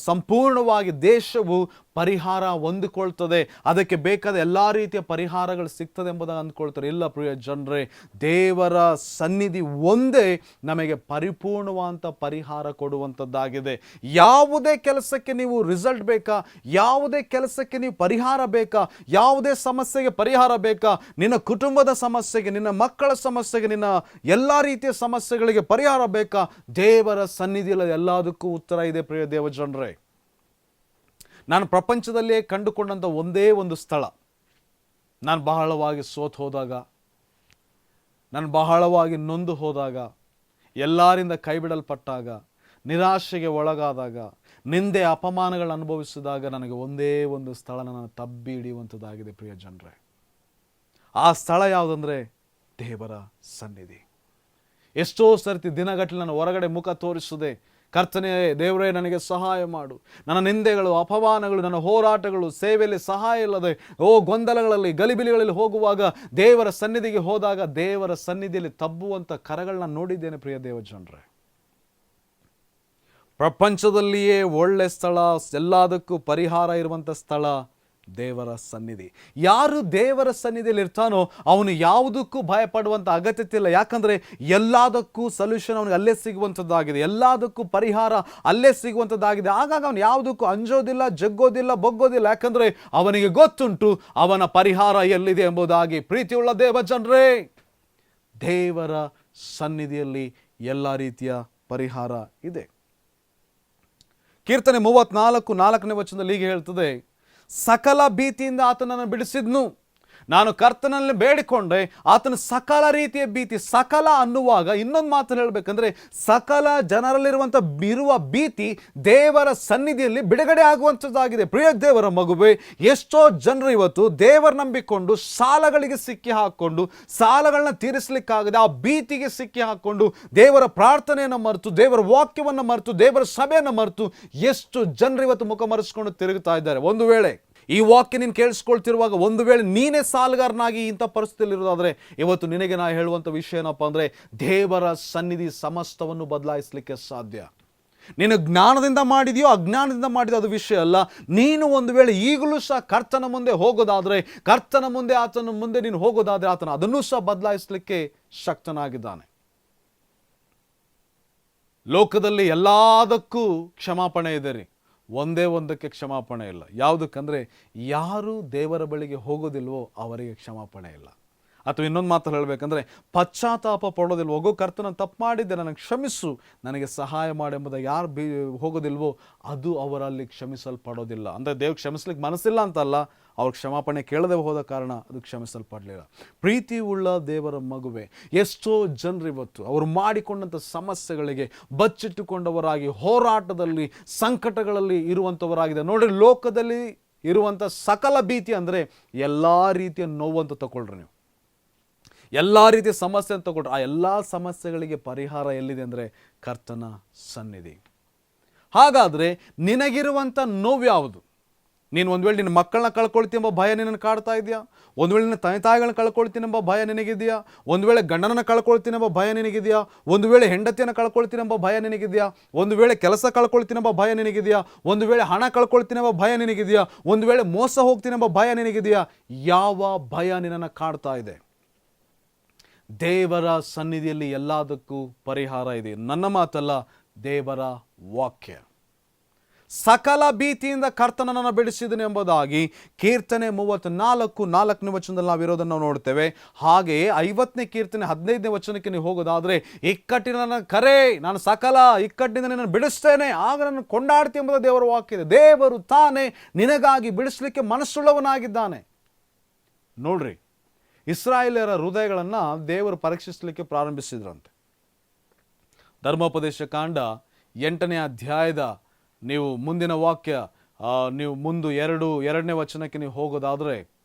ಸಂಪೂರ್ಣವಾಗಿ ದೇಶವು ಪರಿಹಾರ ಹೊಂದಿಕೊಳ್ತದೆ, ಅದಕ್ಕೆ ಬೇಕಾದ ಎಲ್ಲ ರೀತಿಯ ಪರಿಹಾರಗಳು ಸಿಗ್ತದೆ ಎಂಬುದಾಗಿ ಅಂದ್ಕೊಳ್ತಾರೆ. ಇಲ್ಲ ಪ್ರಿಯ ಜನರೇ, ದೇವರ ಸನ್ನಿಧಿ ಒಂದೇ ನಮಗೆ ಪರಿಪೂರ್ಣವಾದಂಥ ಪರಿಹಾರ ಕೊಡುವಂಥದ್ದಾಗಿದೆ. ಯಾವುದೇ ಕೆಲಸಕ್ಕೆ ನೀವು ರಿಸಲ್ಟ್ ಬೇಕಾ, ಯಾವುದೇ ಕೆಲಸಕ್ಕೆ ನೀವು ಪರಿಹಾರ ಬೇಕಾ, ಯಾವುದೇ ಸಮಸ್ಯೆಗೆ ಪರಿಹಾರ ಬೇಕಾ, ನಿನ್ನ ಕುಟುಂಬದ ಸಮಸ್ಯೆಗೆ, ನಿನ್ನ ಮಕ್ಕಳ ಸಮಸ್ಯೆಗೆ, ನಿನ್ನ ಎಲ್ಲ ರೀತಿಯ ಸಮಸ್ಯೆಗಳಿಗೆ ಪರಿಹಾರ ಬೇಕಾ, ದೇವರ ಸನ್ನಿಧಿಯಲ್ಲಿ ಎಲ್ಲದಕ್ಕೂ ಉತ್ತರ ಇದೆ. ಪ್ರಿಯ ದೇವ ಜನರೇ, ನಾನು ಪ್ರಪಂಚದಲ್ಲಿಯೇ ಕಂಡುಕೊಂಡಂಥ ಒಂದೇ ಒಂದು ಸ್ಥಳ, ನಾನು ಬಹಳವಾಗಿ ಸೋತು ಹೋದಾಗ, ನಾನು ಬಹಳವಾಗಿ ನೊಂದು ಹೋದಾಗ, ಎಲ್ಲರಿಂದ ಕೈಬಿಡಲ್ಪಟ್ಟಾಗ, ನಿರಾಶೆಗೆ ಒಳಗಾದಾಗ, ನಿಂದೆ ಅಪಮಾನಗಳನ್ನು ಅನುಭವಿಸಿದಾಗ ನನಗೆ ಒಂದೇ ಒಂದು ಸ್ಥಳ ನನ್ನ ತಬ್ಬಿ ಹಿಡಿಯುವಂಥದ್ದಾಗಿದೆ. ಪ್ರಿಯ ಜನರೇ, ಆ ಸ್ಥಳ ಯಾವುದಂದರೆ ದೇವರ ಸನ್ನಿಧಿ. ಎಷ್ಟೋ ಸರ್ತಿ ದಿನಗಟ್ಟಲೆ ನಾನು ಹೊರಗಡೆ ಮುಖ ತೋರಿಸುವುದೇ, ಕರ್ತನೇ ದೇವರೇ ನನಗೆ ಸಹಾಯ ಮಾಡು, ನನ್ನ ನಿಂದೆಗಳು, ಅಪಮಾನಗಳು, ನನ್ನ ಹೋರಾಟಗಳು, ಸೇವೆಯಲ್ಲಿ ಸಹಾಯ ಇಲ್ಲದೆ ಗೊಂದಲಗಳಲ್ಲಿ ಗಲಿಬಿಲಿಗಳಲ್ಲಿ ಹೋಗುವಾಗ ದೇವರ ಸನ್ನಿಧಿಗೆ ಹೋದಾಗ ದೇವರ ಸನ್ನಿಧಿಯಲ್ಲಿ ತಬ್ಬುವಂಥ ಕರಗಳನ್ನ ನೋಡಿದ್ದೇನೆ. ಪ್ರಿಯ ದೇವ ಜನರೇ, ಪ್ರಪಂಚದಲ್ಲಿಯೇ ಒಳ್ಳೆ ಸ್ಥಳ, ಎಲ್ಲದಕ್ಕೂ ಪರಿಹಾರ ಇರುವಂಥ ಸ್ಥಳ ದೇವರ ಸನ್ನಿಧಿ. ಯಾರು ದೇವರ ಸನ್ನಿಧಿಯಲ್ಲಿ ಇರ್ತಾನೋ ಅವನು ಯಾವುದಕ್ಕೂ ಭಯಪಡುವಂಥ ಅಗತ್ಯತೆ ಇಲ್ಲ. ಯಾಕಂದರೆ ಎಲ್ಲದಕ್ಕೂ ಸೊಲ್ಯೂಷನ್ ಅವನಿಗೆ ಅಲ್ಲೇ ಸಿಗುವಂಥದ್ದಾಗಿದೆ, ಎಲ್ಲದಕ್ಕೂ ಪರಿಹಾರ ಅಲ್ಲೇ ಸಿಗುವಂಥದ್ದಾಗಿದೆ. ಆಗಾಗ ಅವನು ಯಾವುದಕ್ಕೂ ಅಂಜೋದಿಲ್ಲ, ಜಗ್ಗೋದಿಲ್ಲ, ಬಗ್ಗೋದಿಲ್ಲ. ಯಾಕಂದರೆ ಅವನಿಗೆ ಗೊತ್ತುಂಟು ಅವನ ಪರಿಹಾರ ಎಲ್ಲಿದೆ ಎಂಬುದಾಗಿ. ಪ್ರೀತಿಯುಳ್ಳ ದೇವ ಜನರೇ, ದೇವರ ಸನ್ನಿಧಿಯಲ್ಲಿ ಎಲ್ಲ ರೀತಿಯ ಪರಿಹಾರ ಇದೆ. ಕೀರ್ತನೆ 34:4 ವಚನದಲ್ಲಿ ಹೀಗೆ ಹೇಳ್ತದೆ, ಸಕಲ ಭೀತಿಯಿಂದ ಆತನನ್ನು ಬಿಡಿಸಿದ್ನು. ನಾನು ಕರ್ತನಲ್ಲಿ ಬೇಡಿಕೊಂಡೆ, ಆತನ ಸಕಲ ರೀತಿಯ ಭೀತಿ. ಸಕಲ ಅನ್ನುವಾಗ ಇನ್ನೊಂದು ಮಾತು ಹೇಳಬೇಕಂದ್ರೆ, ಸಕಲ ಜನರಲ್ಲಿರುವಂಥ ಇರುವ ಭೀತಿ ದೇವರ ಸನ್ನಿಧಿಯಲ್ಲಿ ಬಿಡುಗಡೆ ಆಗುವಂಥದ್ದಾಗಿದೆ. ಪ್ರಿಯ ದೇವರ ಮಗುವೆ, ಎಷ್ಟೋ ಜನರು ಇವತ್ತು ದೇವರ ನಂಬಿಕೊಂಡು ಸಾಲಗಳಿಗೆ ಸಿಕ್ಕಿ ಹಾಕ್ಕೊಂಡು, ಸಾಲಗಳನ್ನ ತೀರಿಸಲಿಕ್ಕಾಗದೆ ಆ ಭೀತಿಗೆ ಸಿಕ್ಕಿ ಹಾಕ್ಕೊಂಡು, ದೇವರ ಪ್ರಾರ್ಥನೆಯನ್ನು ಮರೆತು, ದೇವರ ವಾಕ್ಯವನ್ನು ಮರೆತು, ದೇವರ ಸಭೆಯನ್ನು ಮರೆತು ಎಷ್ಟು ಜನರು ಇವತ್ತು ಮುಖ ಮರೆಸ್ಕೊಂಡು ತಿರುಗುತ್ತಾ ಇದ್ದಾರೆ. ಒಂದು ವೇಳೆ ಈ ವಾಕ್ಯ ನೀನು ಕೇಳಿಸ್ಕೊಳ್ತಿರುವಾಗ ಒಂದು ವೇಳೆ ನೀನೇ ಸಾಲಗಾರನಾಗಿ ಇಂಥ ಪರಿಸ್ಥಿತಿಯಲ್ಲಿ ಇರೋದಾದರೆ, ಇವತ್ತು ನಿನಗೆ ನಾ ಹೇಳುವಂಥ ವಿಷಯ ಏನಪ್ಪ ಅಂದರೆ, ದೇವರ ಸನ್ನಿಧಿ ಸಮಸ್ತವನ್ನು ಬದಲಾಯಿಸಲಿಕ್ಕೆ ಸಾಧ್ಯ. ನೀನು ಜ್ಞಾನದಿಂದ ಮಾಡಿದೆಯೋ ಅಜ್ಞಾನದಿಂದ ಮಾಡಿದೋ ಅದು ವಿಷಯ ಅಲ್ಲ. ನೀನು ಒಂದು ವೇಳೆ ಈಗಲೂ ಸಹ ಕರ್ತನ ಮುಂದೆ ಹೋಗೋದಾದರೆ, ಕರ್ತನ ಮುಂದೆ ಆತನ ಮುಂದೆ ನೀನು ಹೋಗೋದಾದರೆ, ಆತನ ಅದನ್ನೂ ಸಹ ಬದಲಾಯಿಸಲಿಕ್ಕೆ ಶಕ್ತನಾಗಿದ್ದಾನೆ. ಲೋಕದಲ್ಲಿ ಎಲ್ಲದಕ್ಕೂ ಕ್ಷಮಾಪಣೆ ಇದೆ ರೀ, ಒಂದೇ ಒಂದಕ್ಕೆ ಕ್ಷಮಾಪಣೆ ಇಲ್ಲ. ಯಾವುದಕ್ಕಂದರೆ ಯಾರು ದೇವರ ಬಳಿಗೆ ಹೋಗೋದಿಲ್ವೋ ಅವರಿಗೆ ಕ್ಷಮಾಪಣೆ ಇಲ್ಲ. ಅಥವಾ ಇನ್ನೊಂದು ಮಾತು ಹೇಳಬೇಕಂದ್ರೆ, ಪಶ್ಚಾತ್ತಾಪ ಪಡೋದಿಲ್ವೋ, ಹೋಗೋ ಕರ್ತನ ತಪ್ಪು ಮಾಡಿದ್ದೆ, ನನಗೆ ಕ್ಷಮಿಸು, ನನಗೆ ಸಹಾಯ ಮಾಡೆಂಬುದಾಗಿ ಯಾರು ಹೋಗೋದಿಲ್ವೋ ಅದು ಅವರಲ್ಲಿ ಕ್ಷಮಿಸಲ್ಪಡೋದಿಲ್ಲ. ಅಂದರೆ ದೇವ್ರು ಕ್ಷಮಿಸ್ಲಿಕ್ಕೆ ಮನಸ್ಸಿಲ್ಲ ಅಂತಲ್ಲ, ಅವ್ರ ಕ್ಷಮಾಪಣೆ ಕೇಳದೆ ಹೋದ ಕಾರಣ ಅದು ಕ್ಷಮಿಸಲ್ಪಡಲಿಲ್ಲ. ಪ್ರೀತಿ ಉಳ್ಳ ದೇವರ ಮಗುವೆ, ಎಷ್ಟೋ ಜನರು ಇವತ್ತು ಅವರು ಮಾಡಿಕೊಂಡಂಥ ಸಮಸ್ಯೆಗಳಿಗೆ ಬಚ್ಚಿಟ್ಟುಕೊಂಡವರಾಗಿ ಹೋರಾಟದಲ್ಲಿ ಸಂಕಟಗಳಲ್ಲಿ ಇರುವಂಥವರಾಗಿದೆ. ನೋಡಿ, ಲೋಕದಲ್ಲಿ ಇರುವಂಥ ಸಕಲ ಭೀತಿ ಅಂದರೆ ಎಲ್ಲ ರೀತಿಯ ನೋವು ಅಂತ ತಗೊಳ್ರಿ. ನೀವು ಎಲ್ಲ ರೀತಿಯ ಸಮಸ್ಯೆ ಅಂತ ತಗೊಳ್ರಿ. ಆ ಎಲ್ಲ ಸಮಸ್ಯೆಗಳಿಗೆ ಪರಿಹಾರ ಎಲ್ಲಿದೆ ಅಂದರೆ ಕರ್ತನ ಸನ್ನಿಧಿ. ಹಾಗಾದರೆ ನಿನಗಿರುವಂಥ ನೋವು ಯಾವುದು? ನೀನು ಒಂದು ವೇಳೆ ನಿನ್ನ ಮಕ್ಕಳನ್ನ ಕಳ್ಕೊಳ್ತೀನಿ ಎಂಬ ಭಯ ನಿನ್ನನ್ನು ಕಾಡ್ತಾ ಇದೆಯಾ? ಒಂದು ವೇಳೆ ನಿನ್ನ ತಂದೆ ತಾಯಿಗಳನ್ನ ಕಳ್ಕೊಳ್ತೀನಿ ಎಂಬ ಭಯ ನಿನಗಿದೆಯಾ? ಒಂದು ವೇಳೆ ಗಂಡನನ್ನು ಕಳ್ಕೊಳ್ತೀನಿ ಎಂಬ ಭಯ ನಿನಗಿದೆಯಾ? ಒಂದು ವೇಳೆ ಹೆಂಡತಿಯನ್ನು ಕಳ್ಕೊಳ್ತೀನಿ ಎಂಬ ಭಯ ನಿನಗಿದೆಯಾ? ಒಂದು ವೇಳೆ ಕೆಲಸ ಕಳ್ಕೊಳ್ತೀನಿ ಎಂಬ ಭಯ ನಿನಗಿದೆಯಾ? ಒಂದು ವೇಳೆ ಹಣ ಕಳ್ಕೊಳ್ತೀನಿ ಎಂಬ ಭಯ ನಿನಗಿದೆಯಾ? ಒಂದು ವೇಳೆ ಮೋಸ ಹೋಗ್ತೀನಿ ಎಂಬ ಭಯ ನಿನಗಿದೆಯಾ? ಯಾವ ಭಯ ನಿನ್ನನ್ನು ಕಾಡ್ತಾ ಇದೆ? ದೇವರ ಸನ್ನಿಧಿಯಲ್ಲಿ ಎಲ್ಲದಕ್ಕೂ ಪರಿಹಾರ ಇದೆ. ನನ್ನ ಮಾತಲ್ಲ, ದೇವರ ವಾಕ್ಯ. ಸಕಲ ಭೀತಿಯಿಂದ ಕರ್ತನನ್ನು ಬಿಡಿಸಿದನು ಎಂಬುದಾಗಿ ಕೀರ್ತನೆ 34:4 ವಚನದಲ್ಲಿ ನಾವು ಇರೋದನ್ನು ನಾವು ನೋಡ್ತೇವೆ. ಹಾಗೆಯೇ 50ನೇ ಕೀರ್ತನೆ 15ನೇ ವಚನಕ್ಕೆ ನೀವು ಹೋಗೋದಾದರೆ, ಇಕ್ಕಟ್ಟಿನ ನನ್ನ ಕರೆ, ನಾನು ಸಕಲ ಇಕ್ಕಟ್ಟಿನಿಂದ ನಿನ್ನನ್ನು ಬಿಡಿಸ್ತೇನೆ, ಆಗ ನನ್ನ ಕೊಂಡಾಡ್ತಿ ಎಂಬುದು ದೇವರ ವಾಕ್ಯ ಇದೆ. ದೇವರು ತಾನೇ ನಿನಗಾಗಿ ಬಿಡಿಸಲಿಕ್ಕೆ ಮನಸ್ಸುಳ್ಳವನಾಗಿದ್ದಾನೆ. ನೋಡ್ರಿ, ಇಸ್ರಾಯೇಲರ ಹೃದಯಗಳನ್ನು ದೇವರು ಪರೀಕ್ಷಿಸಲಿಕ್ಕೆ ಪ್ರಾರಂಭಿಸಿದ್ರಂತೆ. ಧರ್ಮೋಪದೇಶ ಕಾಂಡ 8ನೇ ಅಧ್ಯಾಯದ ನೀವು ಮುಂದಿನ ವಾಕ್ಯ, ನೀವು ಮುಂದೆ 2ನೇ ವಚನಕ್ಕೆ ನೀವು ಹೋಗೋದಾದರೆ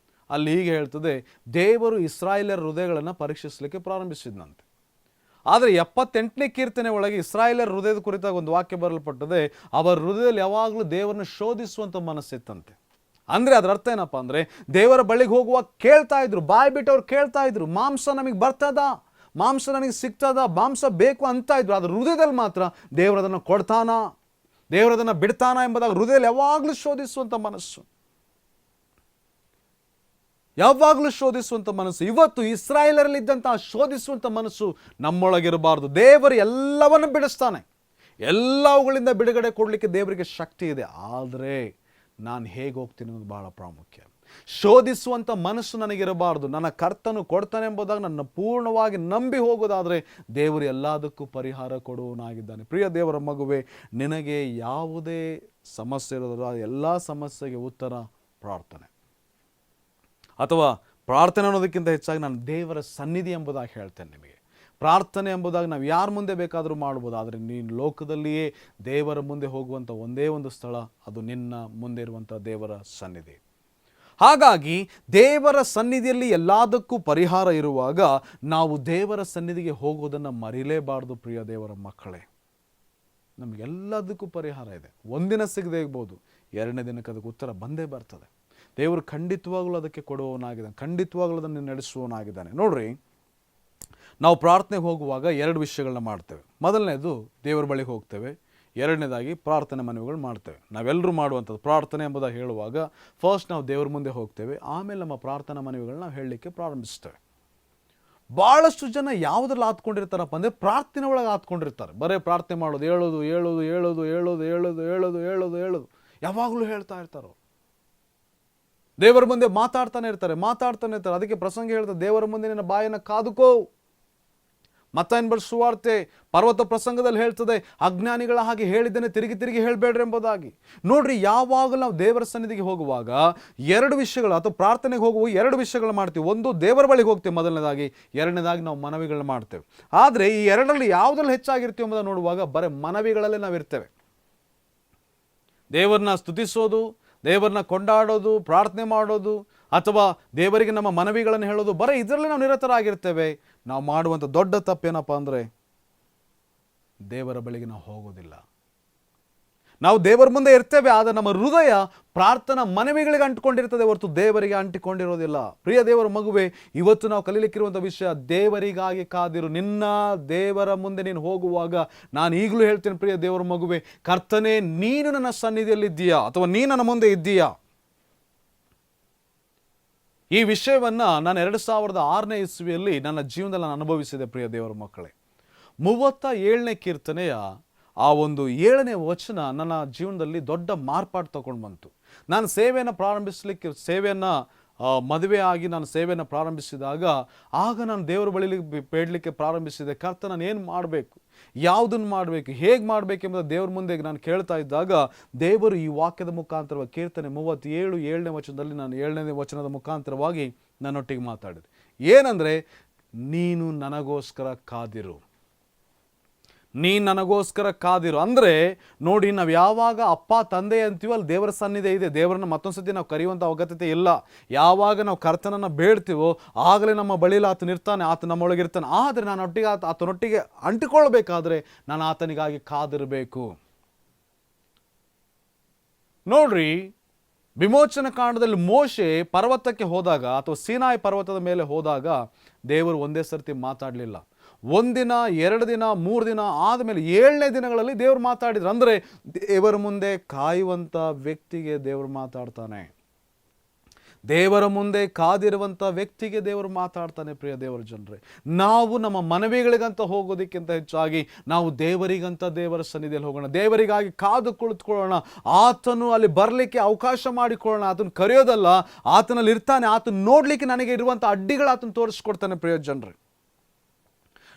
ಅಲ್ಲಿ ಹೀಗೆ ಹೇಳ್ತದೆ, ದೇವರು ಇಸ್ರಾಯೇಲರ ಹೃದಯಗಳನ್ನು ಪರೀಕ್ಷಿಸಲಿಕ್ಕೆ ಪ್ರಾರಂಭಿಸಿದ್ನಂತೆ. ಆದರೆ 78ನೇ ಕೀರ್ತನೆ ಒಳಗೆ ಇಸ್ರಾಯೇಲರ ಹೃದಯದ ಕುರಿತಾಗಿ ಒಂದು ವಾಕ್ಯ ಬರಲ್ಪಟ್ಟದೆ, ಅವರ ಹೃದಯದಲ್ಲಿ ಯಾವಾಗಲೂ ದೇವರನ್ನು ಶೋಧಿಸುವಂಥ ಮನಸ್ಸಿತ್ತಂತೆ. ಅಂದರೆ ಅದರ ಅರ್ಥ ಏನಪ್ಪ ಅಂದರೆ, ದೇವರ ಬಳಿಗೆ ಹೋಗುವಾಗ ಕೇಳ್ತಾ ಇದ್ರು, ಬಾಯಿ ಬಿಟ್ಟು ಅವ್ರು ಕೇಳ್ತಾ ಇದ್ರು, ಮಾಂಸ ನಮಗೆ ಬರ್ತದ, ಮಾಂಸ ನನಗೆ ಸಿಗ್ತದ, ಮಾಂಸ ಬೇಕು ಅಂತ ಇದ್ರು. ಅದ್ರ ಹೃದಯದಲ್ಲಿ ಮಾತ್ರ ದೇವರದನ್ನು ಕೊಡ್ತಾನ, ದೇವರದನ್ನು ಬಿಡ್ತಾನ ಎಂಬುದಾಗಿ ಹೃದಯದಲ್ಲಿ ಯಾವಾಗಲೂ ಶೋಧಿಸುವಂಥ ಮನಸ್ಸು, ಯಾವಾಗಲೂ ಶೋಧಿಸುವಂಥ ಮನಸ್ಸು. ಇವತ್ತು ಇಸ್ರಾಯೇಲರಲ್ಲಿ ಇದ್ದಂತಹ ಶೋಧಿಸುವಂಥ ಮನಸ್ಸು ನಮ್ಮೊಳಗಿರಬಾರ್ದು. ದೇವರು ಎಲ್ಲವನ್ನು ಬಿಡಿಸ್ತಾನೆ, ಎಲ್ಲವುಗಳಿಂದ ಬಿಡುಗಡೆ ಕೊಡಲಿಕ್ಕೆ ದೇವರಿಗೆ ಶಕ್ತಿ ಇದೆ. ಆದರೆ ನಾನು ಹೇಗೆ ಹೋಗ್ತೀನಿ ಅನ್ನೋದು ಬಹಳ ಪ್ರಾಮುಖ್ಯ. ಶೋಧಿಸುವಂಥ ಮನಸ್ಸು ನನಗಿರಬಾರ್ದು. ನನ್ನ ಕರ್ತನು ಕೊಡ್ತಾನೆ ಎಂಬುದಾಗಿ ನನ್ನ ಪೂರ್ಣವಾಗಿ ನಂಬಿ ಹೋಗೋದಾದರೆ ದೇವರು ಎಲ್ಲದಕ್ಕೂ ಪರಿಹಾರ ಕೊಡುವನಾಗಿದ್ದಾನೆ. ಪ್ರಿಯ ದೇವರ ಮಗುವೆ, ನಿನಗೆ ಯಾವುದೇ ಸಮಸ್ಯೆ ಇರೋದಿಲ್ಲ, ಎಲ್ಲ ಸಮಸ್ಯೆಗೆ ಉತ್ತರ ಪ್ರಾರ್ಥನೆ. ಅಥವಾ ಪ್ರಾರ್ಥನೆ ಅನ್ನೋದಕ್ಕಿಂತ ಹೆಚ್ಚಾಗಿ ನಾನು ದೇವರ ಸನ್ನಿಧಿ ಎಂಬುದಾಗಿ ಹೇಳ್ತೇನೆ ನಿಮಗೆ. ಪ್ರಾರ್ಥನೆ ಎಂಬುದಾಗಿ ನಾವು ಯಾರ ಮುಂದೆ ಬೇಕಾದರೂ ಮಾಡ್ಬೋದು, ಆದರೆ ನೀನು ಲೋಕದಲ್ಲಿಯೇ ದೇವರ ಮುಂದೆ ಹೋಗುವಂಥ ಒಂದೇ ಒಂದು ಸ್ಥಳ, ಅದು ನಿನ್ನ ಮುಂದೆ ಇರುವಂಥ ದೇವರ ಸನ್ನಿಧಿ. ಹಾಗಾಗಿ ದೇವರ ಸನ್ನಿಧಿಯಲ್ಲಿ ಎಲ್ಲದಕ್ಕೂ ಪರಿಹಾರ ಇರುವಾಗ ನಾವು ದೇವರ ಸನ್ನಿಧಿಗೆ ಹೋಗೋದನ್ನು ಮರಿಲೇಬಾರ್ದು. ಪ್ರಿಯ ದೇವರ ಮಕ್ಕಳೇ, ನಮಗೆಲ್ಲದಕ್ಕೂ ಪರಿಹಾರ ಇದೆ. ಒಂದಿನ ಸಿಗದೆ ಇರ್ಬೋದು, 2ನೇ ದಿನಕ್ಕೆ ಅದಕ್ಕೆ ಉತ್ತರ ಬಂದೇ ಬರ್ತದೆ. ದೇವರು ಖಂಡಿತವಾಗಲೂ ಅದಕ್ಕೆ ಕೊಡುವವನಾಗಿದ್ದಾನೆ, ಖಂಡಿತವಾಗಲೂ ಅದನ್ನು ನಡೆಸುವವನಾಗಿದ್ದಾನೆ. ನೋಡ್ರಿ, ನಾವು ಪ್ರಾರ್ಥನೆಗೆ ಹೋಗುವಾಗ 2 ವಿಷಯಗಳನ್ನ ಮಾಡ್ತೇವೆ. ಮೊದಲನೇದು ದೇವರ ಬಳಿಗೆ ಹೋಗ್ತೇವೆ, 2ನೇದಾಗಿ ಪ್ರಾರ್ಥನೆ ಮನವಿಗಳು ಮಾಡ್ತೇವೆ. ನಾವೆಲ್ಲರೂ ಮಾಡುವಂಥದ್ದು ಪ್ರಾರ್ಥನೆ ಎಂಬುದಾಗಿ ಹೇಳುವಾಗ ಫಸ್ಟ್ ನಾವು ದೇವರ ಮುಂದೆ ಹೋಗ್ತೇವೆ, ಆಮೇಲೆ ನಮ್ಮ ಪ್ರಾರ್ಥನಾ ಮನವಿಗಳನ್ನ ನಾವು ಹೇಳಲಿಕ್ಕೆ ಪ್ರಾರಂಭಿಸ್ತೇವೆ. ಭಾಳಷ್ಟು ಜನ ಯಾವುದ್ರಲ್ಲಿ ಆತ್ಕೊಂಡಿರ್ತಾರಪ್ಪ ಅಂದರೆ ಪ್ರಾರ್ಥನೆ ಒಳಗೆ ಆತ್ಕೊಂಡಿರ್ತಾರೆ. ಬರೀ ಪ್ರಾರ್ಥನೆ ಮಾಡೋದು, ಹೇಳೋದು ಯಾವಾಗಲೂ ಹೇಳ್ತಾ ಇರ್ತಾರೆ. ದೇವರ ಮುಂದೆ ಮಾತಾಡ್ತಾನೆ ಇರ್ತಾರೆ. ಅದಕ್ಕೆ ಪ್ರಸಂಗ ಹೇಳ್ತಾರೆ, ದೇವರ ಮುಂದೆ ನಿನ್ನ ಬಾಯನ್ನು ಕಾದುಕೋ. ಮತ್ತಾಯನ ಬರೆದ ಸುವಾರ್ತೆ ಪರ್ವತ ಪ್ರಸಂಗದಲ್ಲಿ ಹೇಳ್ತದೆ, ಅಜ್ಞಾನಿಗಳ ಹಾಗೆ ಹೇಳಿದ್ದೇನೆ, ತಿರುಗಿ ಹೇಳಬೇಡ್ರಿ ಎಂಬುದಾಗಿ. ನೋಡ್ರಿ, ಯಾವಾಗಲೂ ನಾವು ದೇವರ ಸನ್ನಿಧಿಗೆ ಹೋಗುವಾಗ 2 ವಿಷಯಗಳು, ಅಥವಾ ಪ್ರಾರ್ಥನೆಗೆ ಹೋಗುವ 2 ವಿಷಯಗಳು ಮಾಡ್ತೀವಿ. ಒಂದು, ದೇವರ ಬಳಿಗೆ ಹೋಗ್ತೇವೆ ಮೊದಲನೇದಾಗಿ, 2ನೇದಾಗಿ ನಾವು ಮನವಿಗಳನ್ನ ಮಾಡ್ತೇವೆ. ಆದರೆ ಈ 2ರಲ್ಲಿ ಯಾವುದ್ರಲ್ಲಿ ಹೆಚ್ಚಾಗಿರ್ತೀವಿ ಎಂಬುದನ್ನು ನೋಡುವಾಗ ಬರೀ ಮನವಿಗಳಲ್ಲೇ ನಾವು ಇರ್ತೇವೆ. ದೇವರನ್ನ ಸ್ತುತಿಸೋದು, ದೇವರನ್ನ ಕೊಂಡಾಡೋದು, ಪ್ರಾರ್ಥನೆ ಮಾಡೋದು, ಅಥವಾ ದೇವರಿಗೆ ನಮ್ಮ ಮನವಿಗಳನ್ನು ಹೇಳೋದು, ಬರೀ ಇದರಲ್ಲಿ ನಾವು ನಿರತರಾಗಿರ್ತೇವೆ. ನಾವು ಮಾಡುವಂಥ ದೊಡ್ಡ ತಪ್ಪೇನಪ್ಪ ಅಂದರೆ ದೇವರ ಬಳಿಗೆ ನಾವು ಹೋಗೋದಿಲ್ಲ. ನಾವು ದೇವರ ಮುಂದೆ ಇರ್ತೇವೆ, ಆದರೆ ನಮ್ಮ ಹೃದಯ ಪ್ರಾರ್ಥನಾ ಮನವಿಗಳಿಗೆ ಅಂಟಿಕೊಂಡಿರ್ತದೆ ಹೊರತು ದೇವರಿಗೆ ಅಂಟಿಕೊಂಡಿರೋದಿಲ್ಲ. ಪ್ರಿಯ ದೇವರ ಮಗುವೆ, ಇವತ್ತು ನಾವು ಕಲೀಲಿಕ್ಕಿರುವಂಥ ವಿಷಯ, ದೇವರಿಗಾಗಿ ಕಾದಿರು. ನಿನ್ನ ದೇವರ ಮುಂದೆ ನೀನು ಹೋಗುವಾಗ ನಾನು ಈಗಲೂ ಹೇಳ್ತೇನೆ, ಪ್ರಿಯ ದೇವರ ಮಗುವೆ, ಕರ್ತನೇ ನೀನು ನನ್ನ ಸನ್ನಿಧಿಯಲ್ಲಿದ್ದೀಯಾ, ಅಥವಾ ನೀನು ನನ್ನ ಮುಂದೆ ಇದ್ದೀಯಾ? ಈ ವಿಷಯವನ್ನು ನಾನು 2006ನೇ ಇಸ್ವಿಯಲ್ಲಿ ನನ್ನ ಜೀವನದಲ್ಲಿ ನಾನು ಅನುಭವಿಸಿದೆ. ಪ್ರಿಯ ದೇವರ ಮಕ್ಕಳೇ, 37ನೇ ಕೀರ್ತನೆಯ ಆ ಒಂದು 7ನೇ ವಚನ ನನ್ನ ಜೀವನದಲ್ಲಿ ದೊಡ್ಡ ಮಾರ್ಪಾಡು ತಗೊಂಡು ಬಂತು. ನಾನು ಸೇವೆಯನ್ನು ಮದುವೆ ಆಗಿ ನಾನು ಸೇವೆಯನ್ನು ಪ್ರಾರಂಭಿಸಿದಾಗ, ಆಗ ನಾನು ದೇವರ ಬಳಿಲಿ ಬೇಡಲಿಕ್ಕೆ ಪ್ರಾರಂಭಿಸಿದೆ. ಕರ್ತ, ನಾನು ಏನು ಮಾಡಬೇಕು, ಯಾವುದನ್ನು ಮಾಡಬೇಕು, ಹೇಗೆ ಮಾಡಬೇಕು ಎಂಬುದು ದೇವ್ರ ಮುಂದೆ ನಾನು ಕೇಳ್ತಾ ಇದ್ದಾಗ, ದೇವರು ಈ ವಾಕ್ಯದ ಮುಖಾಂತರವಾಗಿ ಕೀರ್ತನೆ 37 7ನೇ ವಚನದಲ್ಲಿ ನಾನು 7ನೇ ವಚನದ ಮುಖಾಂತರವಾಗಿ ನನ್ನೊಟ್ಟಿಗೆ ಮಾತಾಡಿದೆ. ಏನಂದರೆ, ನೀನು ನನಗೋಸ್ಕರ ಕಾದಿರು, ನೀನು ನನಗೋಸ್ಕರ ಕಾದಿರು. ಅಂದರೆ ನೋಡಿ, ನಾವು ಯಾವಾಗ ಅಪ್ಪ ತಂದೆ ಅಂತೀವೋ ಅಲ್ಲಿ ದೇವರ ಸನ್ನಿಧಿ ಇದೆ. ದೇವರನ್ನ ಮತ್ತೊಂದು ಸತಿ ನಾವು ಕರೆಯುವಂಥ ಅಗತ್ಯತೆ ಇಲ್ಲ. ಯಾವಾಗ ನಾವು ಕರ್ತನನ್ನು ಬೇಡ್ತೀವೋ ಆಗಲೇ ನಮ್ಮ ಬಳಿಯಲ್ಲಿ ಆತನಿರ್ತಾನೆ, ಆತ ನಮ್ಮೊಳಗಿರ್ತಾನೆ. ಆದರೆ ನಾನು ಆತನೊಟ್ಟಿಗೆ ಅಂಟಿಕೊಳ್ಬೇಕಾದ್ರೆ ನಾನು ಆತನಿಗಾಗಿ ಕಾದಿರಬೇಕು. ನೋಡ್ರಿ, ವಿಮೋಚನ ಕಾಂಡದಲ್ಲಿ ಮೋಶೆ ಪರ್ವತಕ್ಕೆ ಹೋದಾಗ ಅಥವಾ ಸೀನಾಯಿ ಪರ್ವತದ ಮೇಲೆ ಹೋದಾಗ ದೇವರು ಒಂದೇ ಸರ್ತಿ ಮಾತಾಡಲಿಲ್ಲ. 1 ದಿನ 2 ದಿನ 3 ದಿನ ಆದಮೇಲೆ 7ನೇ ದಿನಗಳಲ್ಲಿ ದೇವರು ಮಾತಾಡಿದ್ರು. ಅಂದರೆ ದೇವರ ಮುಂದೆ ಕಾಯುವಂಥ ವ್ಯಕ್ತಿಗೆ ದೇವರು ಮಾತಾಡ್ತಾನೆ. ದೇವರ ಮುಂದೆ ಕಾದಿರುವಂಥ ವ್ಯಕ್ತಿಗೆ ದೇವರು ಮಾತಾಡ್ತಾನೆ. ಪ್ರಿಯ ದೇವರ ಜನರೇ, ನಾವು ನಮ್ಮ ಮನವಿಗಳಿಗಂತ ಹೋಗೋದಕ್ಕಿಂತ ಹೆಚ್ಚಾಗಿ ನಾವು ದೇವರಿಗಂತ ದೇವರ ಸನ್ನಿಧಿಯಲ್ಲಿ ಹೋಗೋಣ. ದೇವರಿಗಾಗಿ ಕಾದು ಕುಳಿತುಕೊಳ್ಳೋಣ. ಆತನು ಅಲ್ಲಿ ಬರಲಿಕ್ಕೆ ಅವಕಾಶ ಮಾಡಿಕೊಳ್ಳೋಣ. ಆತನು ಕರೆಯೋದಲ್ಲ, ಆತನಲ್ಲಿ ಇರ್ತಾನೆ. ಆತನು ನೋಡಲಿಕ್ಕೆ ನನಗೆ ಇರುವಂಥ ಅಡ್ಡಿಗಳು ಆತನು ತೋರಿಸ್ಕೊಡ್ತಾನೆ. ಪ್ರಿಯ ಜನರೇ,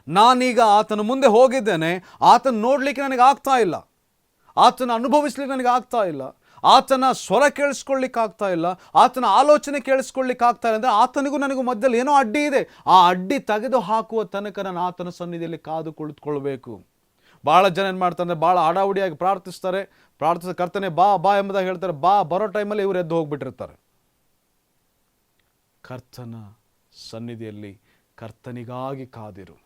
ನಾನೀಗ ಆತನ ಮುಂದೆ ಹೋಗಿದ್ದೇನೆ, ಆತನ ನೋಡಲಿಕ್ಕೆ ನನಗೆ ಆಗ್ತಾ ಇಲ್ಲ, ಆತನ ಅನುಭವಿಸ್ಲಿಕ್ಕೆ ನನಗೆ ಆಗ್ತಾ ಇಲ್ಲ, ಆತನ ಸ್ವರ ಕೇಳಿಸ್ಕೊಳ್ಳಿಕ್ಕೆ ಆಗ್ತಾ ಇಲ್ಲ, ಆತನ ಆಲೋಚನೆ ಕೇಳಿಸ್ಕೊಳ್ಳಿಕ್ಕೆ ಆಗ್ತಾ ಇಲ್ಲ. ಅಂದರೆ ಆತನಿಗೂ ನನಗೂ ಮಧ್ಯದಲ್ಲಿ ಏನೋ ಅಡ್ಡಿ ಇದೆ. ಆ ಅಡ್ಡಿ ತೆಗೆದು ಹಾಕುವ ತನಕ ನಾನು ಆತನ ಸನ್ನಿಧಿಯಲ್ಲಿ ಕಾದು ಕುಳಿತುಕೊಳ್ಬೇಕು. ಭಾಳ ಜನ ಏನು ಮಾಡ್ತಾರೆ ಅಂದರೆ ಭಾಳ ಆಡಾವುಡಿಯಾಗಿ ಪ್ರಾರ್ಥಿಸ್ತಾರೆ. ಕರ್ತನೆ ಬಾ ಬಾ ಎಂಬುದಾಗಿ ಹೇಳ್ತಾರೆ. ಬರೋ ಟೈಮಲ್ಲಿ ಇವರು ಎದ್ದು ಹೋಗ್ಬಿಟ್ಟಿರ್ತಾರೆ. ಕರ್ತನ ಸನ್ನಿಧಿಯಲ್ಲಿ ಕರ್ತನಿಗಾಗಿ ಕಾದಿರು,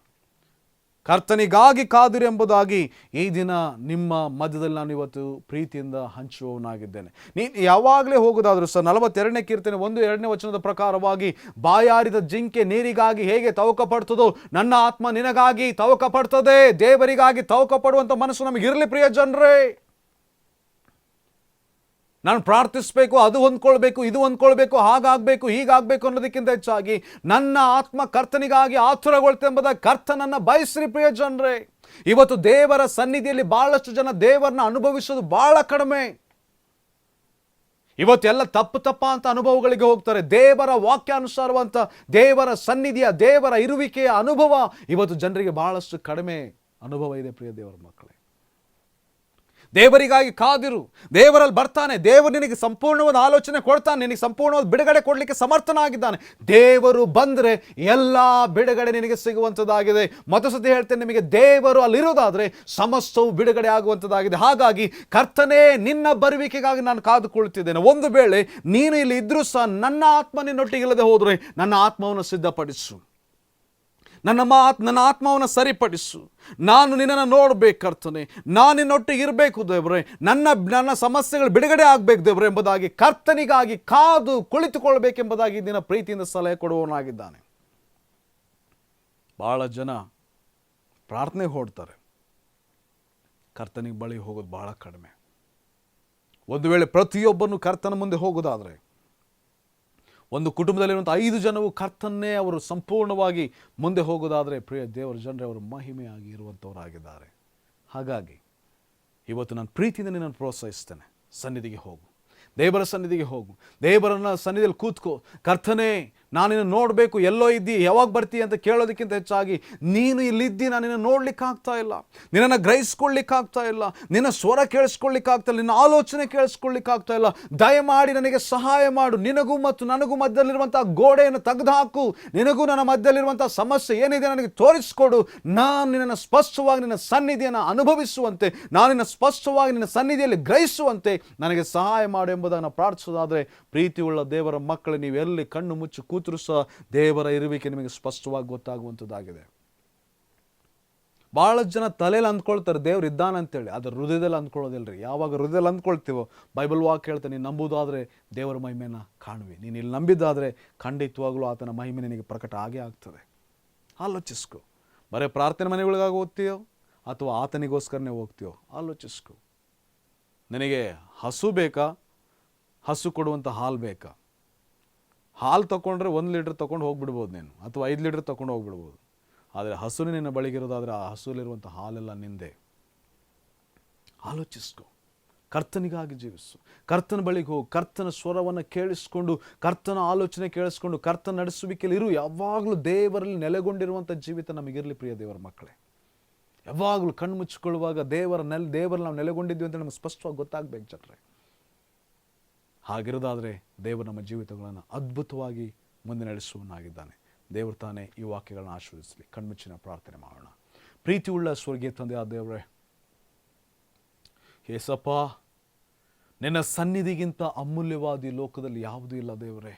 ಕರ್ತನಿಗಾಗಿ ಕಾದಿರು ಎಂಬುದಾಗಿ ಈ ದಿನ ನಿಮ್ಮ ಮಧ್ಯದಲ್ಲಿ ನಾನು ಇವತ್ತು ಪ್ರೀತಿಯಿಂದ ಹಂಚುವವನಾಗಿದ್ದೇನೆ. ನೀನು ಯಾವಾಗಲೇ ಹೋಗೋದಾದರೂ ಸಹ 42ನೇ ಕೀರ್ತನೆ 1-2ನೇ ವಚನದ ಪ್ರಕಾರವಾಗಿ, ಬಾಯಾರಿದ ಜಿಂಕೆ ನೀರಿಗಾಗಿ ಹೇಗೆ ತವಕ ಪಡ್ತದೋ ನನ್ನ ಆತ್ಮ ನಿನಗಾಗಿ ತವಕ ಪಡ್ತದೆ. ದೇವರಿಗಾಗಿ ತವಕ ಪಡುವಂಥ ಮನಸ್ಸು ನಮಗಿರಲಿ. ಪ್ರಿಯ ಜನರೇ, ನಾನು ಪ್ರಾರ್ಥಿಸಬೇಕು, ಅದು ಹೊಂದ್ಕೊಳ್ಬೇಕು, ಇದು ಹೊಂದ್ಕೊಳ್ಬೇಕು, ಹಾಗಾಗಬೇಕು, ಹೀಗಾಗಬೇಕು ಅನ್ನೋದಕ್ಕಿಂತ ಹೆಚ್ಚಾಗಿ ನನ್ನ ಆತ್ಮ ಕರ್ತನಿಗಾಗಿ ಆತುರಗೊಳ್ತೆಂಬುದಾಗಿ ಕರ್ತನನ್ನು ಬಯಸ್ರಿ. ಪ್ರಿಯ ಜನರೇ, ಇವತ್ತು ದೇವರ ಸನ್ನಿಧಿಯಲ್ಲಿ ಬಹಳಷ್ಟು ಜನ ದೇವರನ್ನ ಅನುಭವಿಸೋದು ಬಹಳ ಕಡಿಮೆ. ಇವತ್ತೆಲ್ಲ ತಪ್ಪ ಅಂತ ಅನುಭವಗಳಿಗೆ ಹೋಗ್ತಾರೆ. ದೇವರ ವಾಕ್ಯಾನುಸಾರವಂತ ದೇವರ ಸನ್ನಿಧಿಯ ದೇವರ ಇರುವಿಕೆಯ ಅನುಭವ ಇವತ್ತು ಜನರಿಗೆ ಬಹಳಷ್ಟು ಕಡಿಮೆ ಅನುಭವ ಇದೆ. ಪ್ರಿಯ ದೇವರ ಮಕ್ಕಳೇ, ದೇವರಿಗಾಗಿ ಕಾದಿರು. ದೇವರಲ್ಲಿ ಬರ್ತಾನೆ. ದೇವರು ನಿನಗೆ ಸಂಪೂರ್ಣವಾದ ಆಲೋಚನೆ ಕೊಡ್ತಾನೆ. ನಿನಗೆ ಸಂಪೂರ್ಣವಾದ ಬಿಡುಗಡೆ ಕೊಡಲಿಕ್ಕೆ ಸಮರ್ಥನಾಗಿದ್ದಾನೆ. ದೇವರು ಬಂದರೆ ಎಲ್ಲ ಬಿಡುಗಡೆ ನಿನಗೆ ಸಿಗುವಂಥದ್ದಾಗಿದೆ. ಮತ್ತೊಂದು ಹೇಳ್ತೇನೆ, ನಿಮಗೆ ದೇವರು ಅಲ್ಲಿರೋದಾದರೆ ಸಮಸ್ತವು ಬಿಡುಗಡೆ ಆಗುವಂಥದ್ದಾಗಿದೆ. ಹಾಗಾಗಿ ಕರ್ತನೇ, ನಿನ್ನ ಬರುವಿಕೆಗಾಗಿ ನಾನು ಕಾದುಕೊಳ್ತಿದ್ದೇನೆ. ಒಂದು ವೇಳೆ ನೀನು ಇಲ್ಲಿ ಇದ್ರೂ ಸಹ ನನ್ನ ಆತ್ಮ ನಿನ್ನೊಟ್ಟಿಗಿಲ್ಲದೆ ಹೋದರೆ ನನ್ನ ಆತ್ಮವನ್ನು ಸಿದ್ಧಪಡಿಸು, ನನ್ನ ಆತ್ಮವನ್ನು ಸರಿಪಡಿಸು. ನಾನು ನಿನ್ನನ್ನು ನೋಡಬೇಕು ಕರ್ತನೆ, ನಾನು ನಿನ್ನೊಟ್ಟಿಗೆ ಇರಬೇಕು ದೇವರೇ, ನನ್ನ ಸಮಸ್ಯೆಗಳು ಬಿಡುಗಡೆ ಆಗಬೇಕು ದೇವರೇ ಎಂಬುದಾಗಿ ಕರ್ತನಿಗಾಗಿ ಕಾದು ಕುಳಿತುಕೊಳ್ಬೇಕೆಂಬುದಾಗಿ ದಿನ ಪ್ರೀತಿಯಿಂದ ಸಲಹೆ ಕೊಡುವವನಾಗಿದ್ದಾನೆ. ಭಾಳ ಜನ ಪ್ರಾರ್ಥನೆಗೆ ಹೊಡ್ತಾರೆ, ಕರ್ತನಿಗೆ ಬಳಿ ಹೋಗೋದು ಭಾಳ ಕಡಿಮೆ. ಒಂದು ವೇಳೆ ಪ್ರತಿಯೊಬ್ಬನು ಕರ್ತನ ಮುಂದೆ ಹೋಗೋದಾದರೆ, ಒಂದು ಕುಟುಂಬದಲ್ಲಿರುವಂಥ 5 ಜನವು ಕರ್ತನ್ನೇ ಅವರು ಸಂಪೂರ್ಣವಾಗಿ ಮುಂದೆ ಹೋಗೋದಾದರೆ, ಪ್ರಿಯ ದೇವರ ಜನರೇ, ಅವರು ಮಹಿಮೆಯಾಗಿ ಇರುವಂಥವರಾಗಿದ್ದಾರೆ. ಹಾಗಾಗಿ ಇವತ್ತು ನಾನು ಪ್ರೀತಿಯಿಂದ ನಿನ್ನನ್ನು ಪ್ರೋತ್ಸಾಹಿಸ್ತೇನೆ. ಸನ್ನಿಧಿಗೆ ಹೋಗು, ದೇವರ ಸನ್ನಿಧಿಗೆ ಹೋಗು, ದೇವರನ್ನ ಸನ್ನಿಧಿಯಲ್ಲಿ ಕೂತ್ಕೋ. ಕರ್ತನೇ, ನಾನು ನಿನ್ನ ನೋಡಬೇಕು, ಎಲ್ಲೋ ಇದ್ದಿ, ಯಾವಾಗ ಬರ್ತೀಯ ಅಂತ ಕೇಳೋದಕ್ಕಿಂತ ಹೆಚ್ಚಾಗಿ ನೀನು ಇಲ್ಲಿದ್ದಿ, ನಾನು ನಿನ್ನ ನೋಡ್ಲಿಕ್ಕಾಗ್ತಾ ಇಲ್ಲ, ನಿನ್ನನ್ನು ಗ್ರಹಿಸ್ಕೊಳ್ಳಿಕ್ಕಾಗ್ತಾ ಇಲ್ಲ, ನಿನ್ನ ಸ್ವರ ಕೇಳಿಸ್ಕೊಳ್ಳಿಕ್ಕಾಗ್ತಾ ಇಲ್ಲ, ನಿನ್ನ ಆಲೋಚನೆ ಕೇಳಿಸ್ಕೊಳ್ಳಿಕ್ಕಾಗ್ತಾ ಇಲ್ಲ. ದಯಮಾಡಿ ನನಗೆ ಸಹಾಯ ಮಾಡು. ನಿನಗೂ ಮತ್ತು ನನಗೂ ಮಧ್ಯದಲ್ಲಿರುವಂಥ ಗೋಡೆಯನ್ನು ತೆಗೆದುಹಾಕು. ನಿನಗೂ ನನ್ನ ಮಧ್ಯದಲ್ಲಿರುವಂಥ ಸಮಸ್ಯೆ ಏನಿದೆ ನನಗೆ ತೋರಿಸ್ಕೊಡು. ನಾನು ನಿನ್ನನ್ನು ಸ್ಪಷ್ಟವಾಗಿ ನಿನ್ನ ಸನ್ನಿಧಿಯನ್ನು ಅನುಭವಿಸುವಂತೆ, ನಾನು ನಿನ್ನ ಸ್ಪಷ್ಟವಾಗಿ ನಿನ್ನ ಸನ್ನಿಧಿಯಲ್ಲಿ ಗ್ರಹಿಸುವಂತೆ ನನಗೆ ಸಹಾಯ ಮಾಡು ಎಂಬುದನ್ನು ಪ್ರಾರ್ಥಿಸೋದಾದರೆ, ಪ್ರೀತಿಯುಳ್ಳ ದೇವರ ಮಕ್ಕಳು, ನೀವು ಎಲ್ಲಿ ಕಣ್ಣು ಮುಚ್ಚಿ ಕೂತರೂ ಸಹ ದೇವರ ಇರುವಿಕೆ ನಿಮಗೆ ಸ್ಪಷ್ಟವಾಗಿ ಗೊತ್ತಾಗುವಂಥದ್ದಾಗಿದೆ. ಭಾಳ ಜನ ತಲೆಯಲ್ಲಿ ಅಂದ್ಕೊಳ್ತಾರೆ ದೇವ್ರು ಇದ್ದಾನಂತೇಳಿ, ಆದರೆ ಹೃದಯದಲ್ಲಿ ಅಂದ್ಕೊಳ್ಳೋದಿಲ್ಲರಿ. ಯಾವಾಗ ಹೃದಯದಲ್ಲಿ ಅಂದ್ಕೊಳ್ತೀವೋ, ಬೈಬಲ್ ವಾಕ್ಯ ಹೇಳ್ತಾನೆ, ನೀನು ನಂಬುವುದಾದರೆ ದೇವರ ಮಹಿಮೆಯನ್ನು ಕಾಣುವಿ. ನೀನು ಇಲ್ಲಿ ನಂಬಿದ್ದಾದರೆ ಖಂಡಿತವಾಗಲೂ ಆತನ ಮಹಿಮೆ ನಿನಗೆ ಪ್ರಕಟ ಆಗೇ ಆಗ್ತದೆ. ಆಲೋಚಿಸ್ಕೊ. ಬರೀ ಪ್ರಾರ್ಥನೆ ಮನೆಗಳಿಗಾಗಿ ಓದ್ತೀಯೋ ಅಥವಾ ಆತನಿಗೋಸ್ಕರನೇ ಹೋಗ್ತೀಯೋ, ಆಲೋಚಿಸ್ಕೊ. ನಿನಗೆ ಹಸು ಬೇಕಾ, ಹಸು ಕೊಡುವಂಥ ಹಾಲು ಬೇಕಾ? ಹಾಲು ತಗೊಂಡ್ರೆ 1 ಲೀಟ್ರ್ ತೊಗೊಂಡು ಹೋಗ್ಬಿಡ್ಬೋದು ನೀನು, ಅಥವಾ 5 ಲೀಟ್ರ್ ತೊಗೊಂಡು ಹೋಗ್ಬಿಡ್ಬೋದು. ಆದರೆ ಹಸುನೇ ನಿನ್ನ ಬಳಿಗಿರೋದಾದರೆ ಆ ಹಸುಲಿರುವಂಥ ಹಾಲೆಲ್ಲ ನಿಂದೆ. ಆಲೋಚಿಸ್ಕೊ. ಕರ್ತನಿಗಾಗಿ ಜೀವಿಸು. ಕರ್ತನ ಬಳಿಗೆ ಹೋಗು. ಕರ್ತನ ಸ್ವರವನ್ನು ಕೇಳಿಸ್ಕೊಂಡು, ಕರ್ತನ ಆಲೋಚನೆ ಕೇಳಿಸ್ಕೊಂಡು, ಕರ್ತನ ನಡೆಸುವಿಕೆಯಲ್ಲಿ ಇರು. ಯಾವಾಗಲೂ ದೇವರಲ್ಲಿ ನೆಲೆಗೊಂಡಿರುವಂಥ ಜೀವಿತ ನಮಗಿರಲಿ. ಪ್ರಿಯ ದೇವರ ಮಕ್ಕಳೇ, ಯಾವಾಗಲೂ ಕಣ್ಣು ಮುಚ್ಚಿಕೊಳ್ಳುವಾಗ ದೇವರಲ್ಲಿ ನಾವು ನೆಲೆಗೊಂಡಿದ್ವಿ ಅಂತ ನಮಗೆ ಸ್ಪಷ್ಟವಾಗಿ ಗೊತ್ತಾಗಬೇಕು ಜನರೇ. ಹಾಗಿರೋದಾದರೆ ದೇವರು ನಮ್ಮ ಜೀವಿತಗಳನ್ನು ಅದ್ಭುತವಾಗಿ ಮುಂದೆ ನಡೆಸುವನಾಗಿದ್ದಾನೆ. ದೇವರು ತಾನೇ ಈ ವಾಕ್ಯಗಳನ್ನು ಆಶೀರ್ವದಿಸಲಿ. ಕಣ್ಮುಚ್ಚಿನ ಪ್ರಾರ್ಥನೆ ಮಾಡೋಣ. ಪ್ರೀತಿಯುಳ್ಳ ಸ್ವರ್ಗೀಯ ತಂದೆ ಆ ದೇವರೇ, ಏಸಪ್ಪ, ನಿನ್ನ ಸನ್ನಿಧಿಗಿಂತ ಅಮೂಲ್ಯವಾದ ಈ ಲೋಕದಲ್ಲಿ ಯಾವುದೂ ಇಲ್ಲ ದೇವರೇ.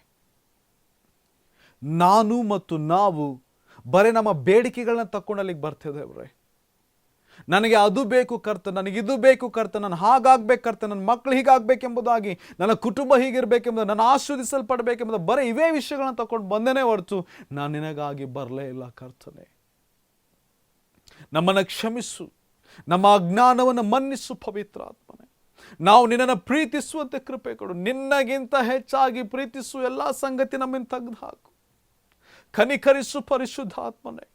ನಾನು ಮತ್ತು ನಾವು ಬರೀ ನಮ್ಮ ಬೇಡಿಕೆಗಳನ್ನ ತಕ್ಕೊಂಡು ಅಲ್ಲಿಗೆ ಬರ್ತೇವೆ ದೇವರೇ. ನನಗೆ ಅದು ಬೇಕು ಕರ್ತ, ನನಗಿದು ಬೇಕು ಕರ್ತ, ನಾನು ಹಾಗಾಗ್ಬೇಕು ಕರ್ತ, ನನ್ನ ಮಕ್ಕಳು ಹೀಗಾಗಬೇಕೆಂಬುದಾಗಿ, ನನ್ನ ಕುಟುಂಬ ಹೀಗಿರಬೇಕೆಂಬುದು, ನಾನು ಆಶೀರ್ವದಿಸಲ್ಪಡಬೇಕೆಂಬುದು, ಬರೀ ಇವೇ ವಿಷಯಗಳನ್ನ ತಗೊಂಡು ಬಂದೇನೆ ಹೊರತು ನಾನು ನಿನಗಾಗಿ ಬರಲೇ ಇಲ್ಲ ಕರ್ತನೆ. ನಮ್ಮನ್ನು ಕ್ಷಮಿಸು, ನಮ್ಮ ಅಜ್ಞಾನವನ್ನು ಮನ್ನಿಸು ಪವಿತ್ರಾತ್ಮನೇ. ನಾವು ನಿನ್ನನ್ನು ಪ್ರೀತಿಸುವಂತೆ ಕೃಪೆ ಕೊಡು. ನಿನ್ನಗಿಂತ ಹೆಚ್ಚಾಗಿ ಪ್ರೀತಿಸು ಎಲ್ಲ ಸಂಗತಿ ನಮ್ಮಿಂದ ತೆಗೆದು ಹಾಕು. ಕನಿಕರಿಸು ಪರಿಶುದ್ಧಾತ್ಮನೇ.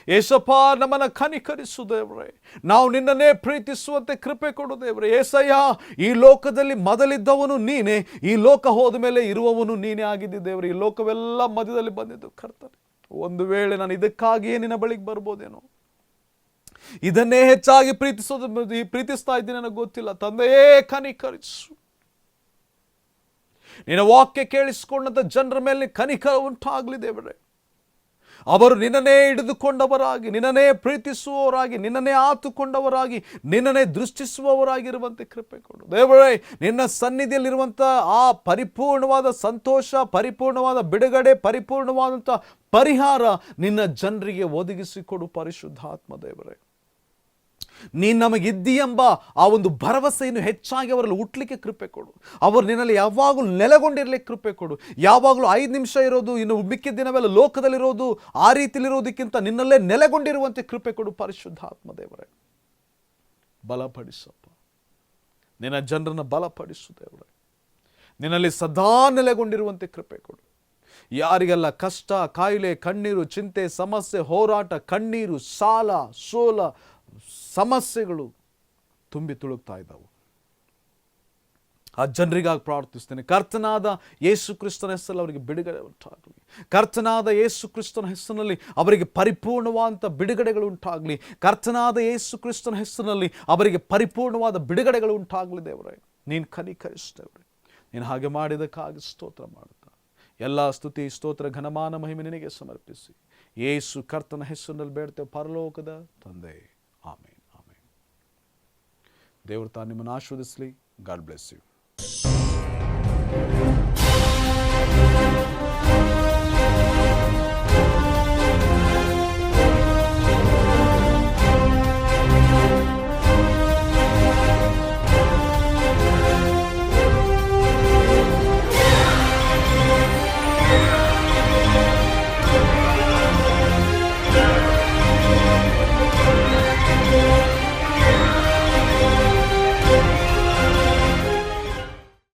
ಏಸಪ್ಪ, ನಮ್ಮನ್ನು ಕನಿಕರಿಸು ದೇವರೇ. ನಾವು ನಿನ್ನನ್ನೇ ಪ್ರೀತಿಸುವಂತೆ ಕೃಪೆ ಕೊಡು ದೇವರೇ. ಏಸಯ್ಯ, ಈ ಲೋಕದಲ್ಲಿ ಮೊದಲಿದ್ದವನು ನೀನೇ, ಈ ಲೋಕ ಹೋದ ಮೇಲೆ ಇರುವವನು ನೀನೇ ಆಗಿದ್ದಿ ದೇವರೇ. ಈ ಲೋಕವೆಲ್ಲ ಮಧ್ಯದಲ್ಲಿ ಬಂದಿದ್ದು ಕರ್ತನೆ. ಒಂದು ವೇಳೆ ನಾನು ಇದಕ್ಕಾಗಿಯೇ ನಿನ್ನ ಬಳಿಗೆ ಬರ್ಬೋದೇನೋ, ಇದನ್ನೇ ಹೆಚ್ಚಾಗಿ ಪ್ರೀತಿಸ್ತಾ ಇದ್ದೀನಿ, ನನಗೆ ಗೊತ್ತಿಲ್ಲ. ತಂದೆಯೇ, ಕನಿಕರಿಸು. ನಿನ್ನ ವಾಕ್ಯ ಕೇಳಿಸಿಕೊಂಡಂಥ ಜನರ ಮೇಲೆ ಕನಿಕರ ಉಂಟಾಗಲಿ ದೇವರೇ. ಅವರು ನಿನ್ನನ್ನೇ ಹಿಡಿದುಕೊಂಡವರಾಗಿ, ನಿನ್ನನ್ನೇ ಪ್ರೀತಿಸುವವರಾಗಿ, ನಿನ್ನನ್ನೇ ಆತುಕೊಂಡವರಾಗಿ, ನಿನ್ನನ್ನೇ ದೃಷ್ಟಿಸುವವರಾಗಿರುವಂತೆ ಕೃಪೆ ಕೊಡು ದೇವರೇ. ನಿನ್ನ ಸನ್ನಿಧಿಯಲ್ಲಿರುವಂಥ ಆ ಪರಿಪೂರ್ಣವಾದ ಸಂತೋಷ, ಪರಿಪೂರ್ಣವಾದ ಬಿಡುಗಡೆ, ಪರಿಪೂರ್ಣವಾದಂಥ ಪರಿಹಾರ ನಿನ್ನ ಜನರಿಗೆ ಒದಗಿಸಿಕೊಡು ಪರಿಶುದ್ಧಾತ್ಮ ದೇವರೇ. ನೀನು ನಮಗಿದ್ದೀಯೆಂಬ ಆ ಒಂದು ಭರವಸೆಯನ್ನು ಹೆಚ್ಚಾಗಿ ಅವರಲ್ಲಿ ಹುಟ್ಟಲಿಕ್ಕೆ ಕೃಪೆ ಕೊಡು. ಅವರು ನಿನ್ನಲ್ಲಿ ಯಾವಾಗಲೂ ನೆಲೆಗೊಂಡಿರಲಿಕ್ಕೆ ಕೃಪೆ ಕೊಡು. ಯಾವಾಗಲೂ 5 ನಿಮಿಷ ಇರೋದು, ಇನ್ನು ಮಿಕ್ಕಿದ ದಿನವೆಲ್ಲ ಲೋಕದಲ್ಲಿರೋದು, ಆ ರೀತಿಯಲ್ಲಿರೋದಕ್ಕಿಂತ ನಿನ್ನಲ್ಲೇ ನೆಲೆಗೊಂಡಿರುವಂತೆ ಕೃಪೆ ಕೊಡು ಪರಿಶುದ್ಧಾತ್ಮ ದೇವರೇ. ಬಲಪಡಿಸಪ್ಪ, ನಿನ್ನ ಜನರನ್ನು ಬಲಪಡಿಸು ದೇವರೇ. ನಿನ್ನಲ್ಲಿ ಸದಾ ನೆಲೆಗೊಂಡಿರುವಂತೆ ಕೃಪೆ ಕೊಡು. ಯಾರಿಗೆಲ್ಲ ಕಷ್ಟ, ಕಾಯಿಲೆ, ಕಣ್ಣೀರು, ಚಿಂತೆ, ಸಮಸ್ಯೆ, ಹೋರಾಟ, ಕಣ್ಣೀರು, ಸಾಲ, ಸೋಲ, ಸಮಸ್ಯೆಗಳು ತುಂಬಿ ತುಳುಕ್ತಾ ಇದ್ದಾವೆ, ಆ ಜನರಿಗಾಗಿ ಪ್ರಾರ್ಥಿಸ್ತೇನೆ. ಕರ್ತನಾದ ಯೇಸು ಕ್ರಿಸ್ತನ ಹೆಸರಲ್ಲಿ ಅವರಿಗೆ ಬಿಡುಗಡೆ ಉಂಟಾಗಲಿ. ಕರ್ತನಾದ ಯೇಸು ಕ್ರಿಸ್ತನ ಹೆಸರಿನಲ್ಲಿ ಅವರಿಗೆ ಪರಿಪೂರ್ಣವಾದಂಥ ಬಿಡುಗಡೆಗಳು ಉಂಟಾಗಲಿ. ಕರ್ತನಾದ ಯೇಸು ಕ್ರಿಸ್ತನ ಹೆಸರಿನಲ್ಲಿ ಅವರಿಗೆ ಪರಿಪೂರ್ಣವಾದ ಬಿಡುಗಡೆಗಳು ಉಂಟಾಗಲಿ ದೇವರೇ. ನೀನು ಕನಿಕರಿಸ್ತೇವ್ರೆ. ನೀನು ಹಾಗೆ ಮಾಡಿದಕ್ಕಾಗಿ ಸ್ತೋತ್ರ ಮಾಡುತ್ತಾ ಎಲ್ಲ ಸ್ತುತಿ, ಸ್ತೋತ್ರ, ಘನಮಾನ, ಮಹಿಮೆ ನಿನಗೆ ಸಮರ್ಪಿಸಿ ಯೇಸು ಕರ್ತನ ಹೆಸರಿನಲ್ಲಿ ಬೇಡ್ತೇವೆ ಪರಲೋಕದ ತಂದೆ. ಆಮೇನ್, ಆಮೇನ್. ದೇವರು ತಾನು ನಿಮ್ಮನ್ನು ಆಶೀರ್ವದಿಸಲಿ. God bless you.